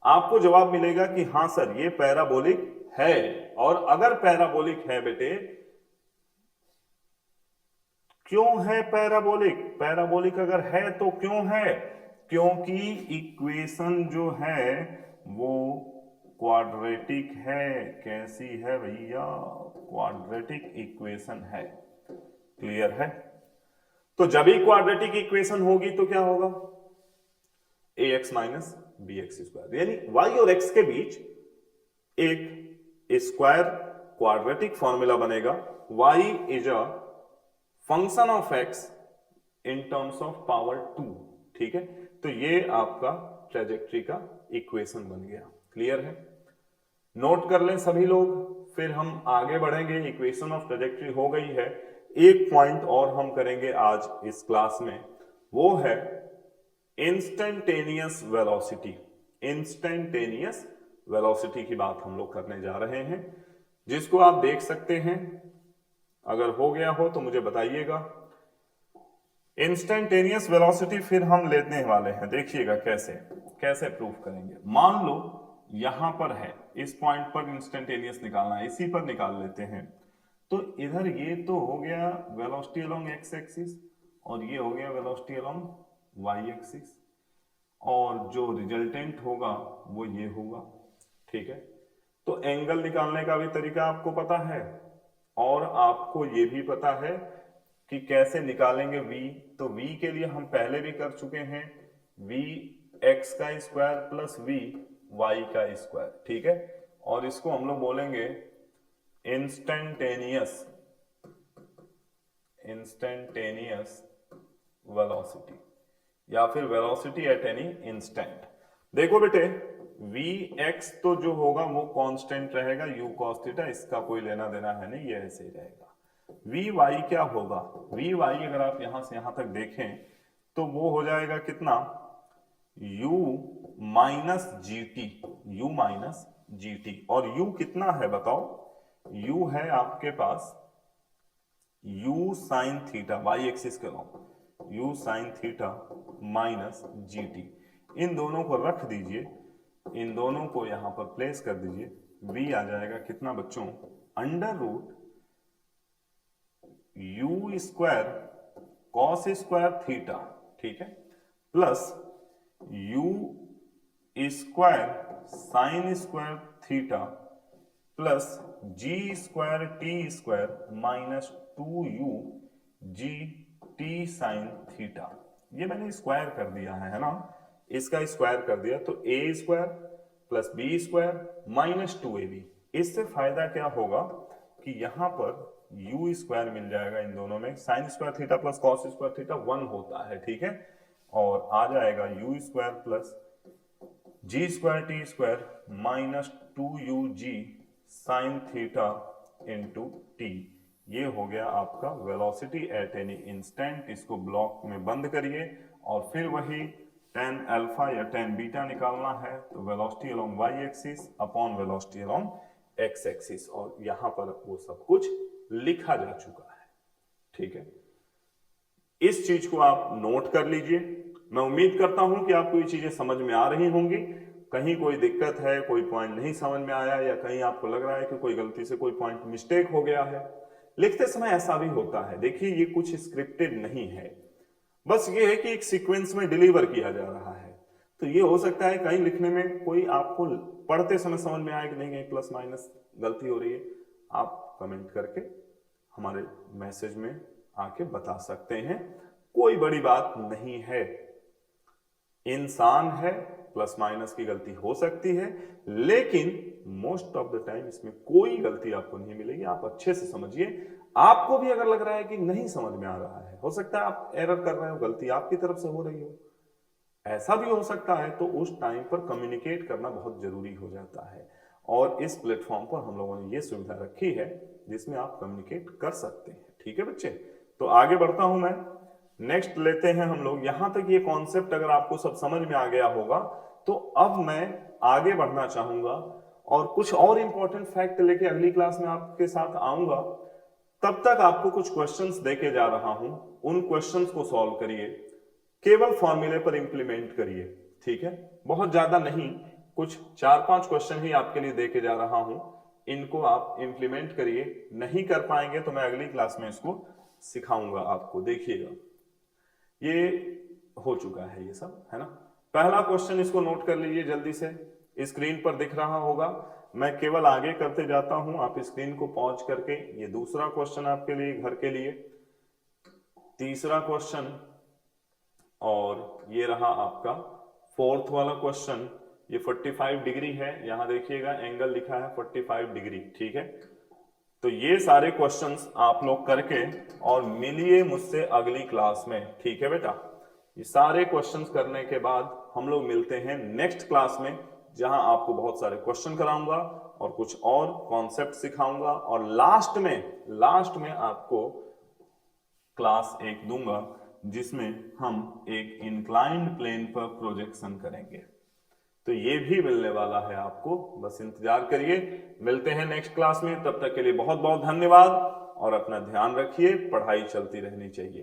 आपको जवाब मिलेगा कि हाँ सर ये पैराबोलिक है। और अगर पैराबोलिक है बेटे, क्यों है पैराबोलिक? पैराबोलिक अगर है तो क्यों है? क्योंकि इक्वेशन जो है वो क्वाड्रेटिक है। कैसी है भैया? क्वाड्रेटिक इक्वेशन है। क्लियर है? तो जब भी क्वाड्रेटिक इक्वेशन होगी तो क्या होगा? A x minus B x square, यानी y और x के बीच एक स्क्वायर क्वाड्रेटिक फॉर्मूला बनेगा। y is a function of x in terms of power 2। ठीक है, तो ये आपका ट्रेजेक्ट्री का इक्वेशन बन गया। क्लियर है? नोट कर लें सभी लोग, फिर हम आगे बढ़ेंगे। इक्वेशन ऑफ ट्रेजेक्ट्री हो गई है। एक पॉइंट और हम करेंगे आज इस क्लास में, वो है इंस्टेंटेनियस वेलोसिटी। इंस्टेंटेनियस वेलोसिटी की बात हम लोग करने जा रहे हैं, जिसको आप देख सकते हैं। अगर हो गया हो तो मुझे बताइएगा। इंस्टेंटेनियस वेलोसिटी फिर हम लेने वाले हैं, देखिएगा कैसे कैसे प्रूफ करेंगे। मान लो यहां पर है, इस पॉइंट पर इंस्टेंटेनियस निकालना है, इसी पर निकाल लेते हैं। तो इधर ये तो हो गया वेलोसिटी अलोंग एक्स एक्सिस, और ये हो गया वेलोसिटी अलोंग वाई एक्सिस, और जो रिजल्टेंट होगा वो ये होगा। ठीक है, तो एंगल निकालने का भी तरीका आपको पता है, और आपको ये भी पता है कि कैसे निकालेंगे v। तो v के लिए हम पहले भी कर चुके हैं, v x का स्क्वायर प्लस v y का स्क्वायर। ठीक है, और इसको हम लोग बोलेंगे इंस्टेंटेनियस वेलोसिटी, या फिर वेलोसिटी एट एनी इंस्टेंट। देखो बेटे, vx तो जो होगा वो कांस्टेंट रहेगा, u cos थीटा, इसका कोई लेना देना है नहीं, ये ऐसे ही रहेगा। vy क्या होगा? vy अगर आप यहां से यहां तक देखें तो वो हो जाएगा कितना? u minus G T, u minus GT। और U कितना है बताओ? U है आपके पास U sine theta, Y axis के along U sine theta minus GT। इन दोनों को रख दीजिए, इन दोनों को यहां पर प्लेस कर दीजिए। V आ जाएगा कितना बच्चों? Under root U square cos square theta, ठीक है, plus U square sine square theta plus G square T square minus 2U G T sine theta. ये मैंने स्क्वायर कर दिया है ना, इसका स्क्वायर कर दिया तो A square plus B square minus 2AB। इससे फायदा क्या होगा कि यहां पर U स्क्वायर मिल जाएगा, इन दोनों में sign square theta plus cos square theta 1 होता है, ठीक है, और आ जाएगा U square plus G square T square minus 2UG sign theta into T। ये हो गया आपका वेलोसिटी एट एनी इंस्टेंट। इसको ब्लॉक में बंद करिए और फिर वही tan अल्फा या tan बीटा निकालना है तो velocity along y axis upon velocity along x axis, और यहां पर वो सब कुछ लिखा जा चुका है, ठीक है। इस चीज को आप नोट कर लीजिए। मैं उम्मीद करता हूं कि आपको ये चीजें समझ में आ रही होंगी। कहीं कोई दिक्कत है, कोई पॉइंट नहीं समझ में आया, या कहीं आपको लग रहा है कि कोई गलती से कोई पॉइंट मिस्टेक हो गया है, लिखते समय ऐसा भी होता है। देखिए ये कुछ स्क्रिप्टेड नहीं है, बस ये है कि एक सीक्वेंस में डिलीवर किया जा रहा है। तो ये हो सकता है कहीं लिखने में कोई आपको पढ़ते समय समझ में आए कि नहीं कहीं प्लस माइनस गलती हो रही है, आप कमेंट करके हमारे मैसेज में आके बता सकते हैं। कोई बड़ी बात नहीं है, इंसान है, प्लस माइनस की गलती हो सकती है, लेकिन मोस्ट ऑफ द टाइम इसमें कोई गलती आपको नहीं मिलेगी। आप अच्छे से समझिए। आपको भी अगर लग रहा है कि नहीं समझ में आ रहा है, हो सकता है आप एरर कर रहे हो, गलती आपकी तरफ से हो रही हो, ऐसा भी हो सकता है, तो उस टाइम पर कम्युनिकेट करना बहुत जरूरी हो जाता है। और इस प्लेटफॉर्म पर हम लोगों ने ये सुविधा रखी है जिसमें आप कम्युनिकेट कर सकते हैं, ठीक है बच्चे। तो आगे बढ़ता हूं मैं, नेक्स्ट लेते हैं हम लोग। यहां तक ये कॉन्सेप्ट अगर आपको सब समझ में आ गया होगा तो अब मैं आगे बढ़ना चाहूंगा और कुछ और इंपॉर्टेंट फैक्ट लेके अगली क्लास में आपके साथ आऊंगा। तब तक आपको कुछ क्वेश्चंस देके जा रहा हूं, उन क्वेश्चंस को सॉल्व करिए, केवल फॉर्मूले पर इंप्लीमेंट करिए, ठीक है, बहुत ज्यादा नहीं, कुछ 4-5 क्वेश्चन ही आपके लिए देके जा रहा हूं, इनको आप इंप्लीमेंट करिए। नहीं कर पाएंगे तो मैं अगली क्लास में इसको सिखाऊंगा आपको, देखिएगा। ये हो चुका है, ये सब है ना। पहला क्वेश्चन इसको नोट कर लीजिए जल्दी से, स्क्रीन पर दिख रहा होगा, मैं केवल आगे करते जाता हूं, आप स्क्रीन को पॉज करके। ये दूसरा क्वेश्चन आपके लिए, घर के लिए, तीसरा क्वेश्चन, और ये रहा आपका फोर्थ वाला क्वेश्चन। ये 45 डिग्री है, यहां देखिएगा एंगल लिखा है 45 डिग्री, ठीक है। तो ये सारे क्वेश्चंस आप लोग करके और मिलिए मुझसे अगली क्लास में, ठीक है बेटा। ये सारे क्वेश्चंस करने के बाद हम लोग मिलते हैं नेक्स्ट क्लास में, जहां आपको बहुत सारे क्वेश्चन कराऊंगा और कुछ और कॉन्सेप्ट सिखाऊंगा, और लास्ट में आपको क्लास 1 दूंगा जिसमें हम एक इंक्लाइंड प्लेन पर प्रोजेक्शन करेंगे। तो ये भी मिलने वाला है आपको, बस इंतजार करिए। मिलते हैं नेक्स्ट क्लास में, तब तक के लिए बहुत बहुत धन्यवाद और अपना ध्यान रखिए। पढ़ाई चलती रहनी चाहिए।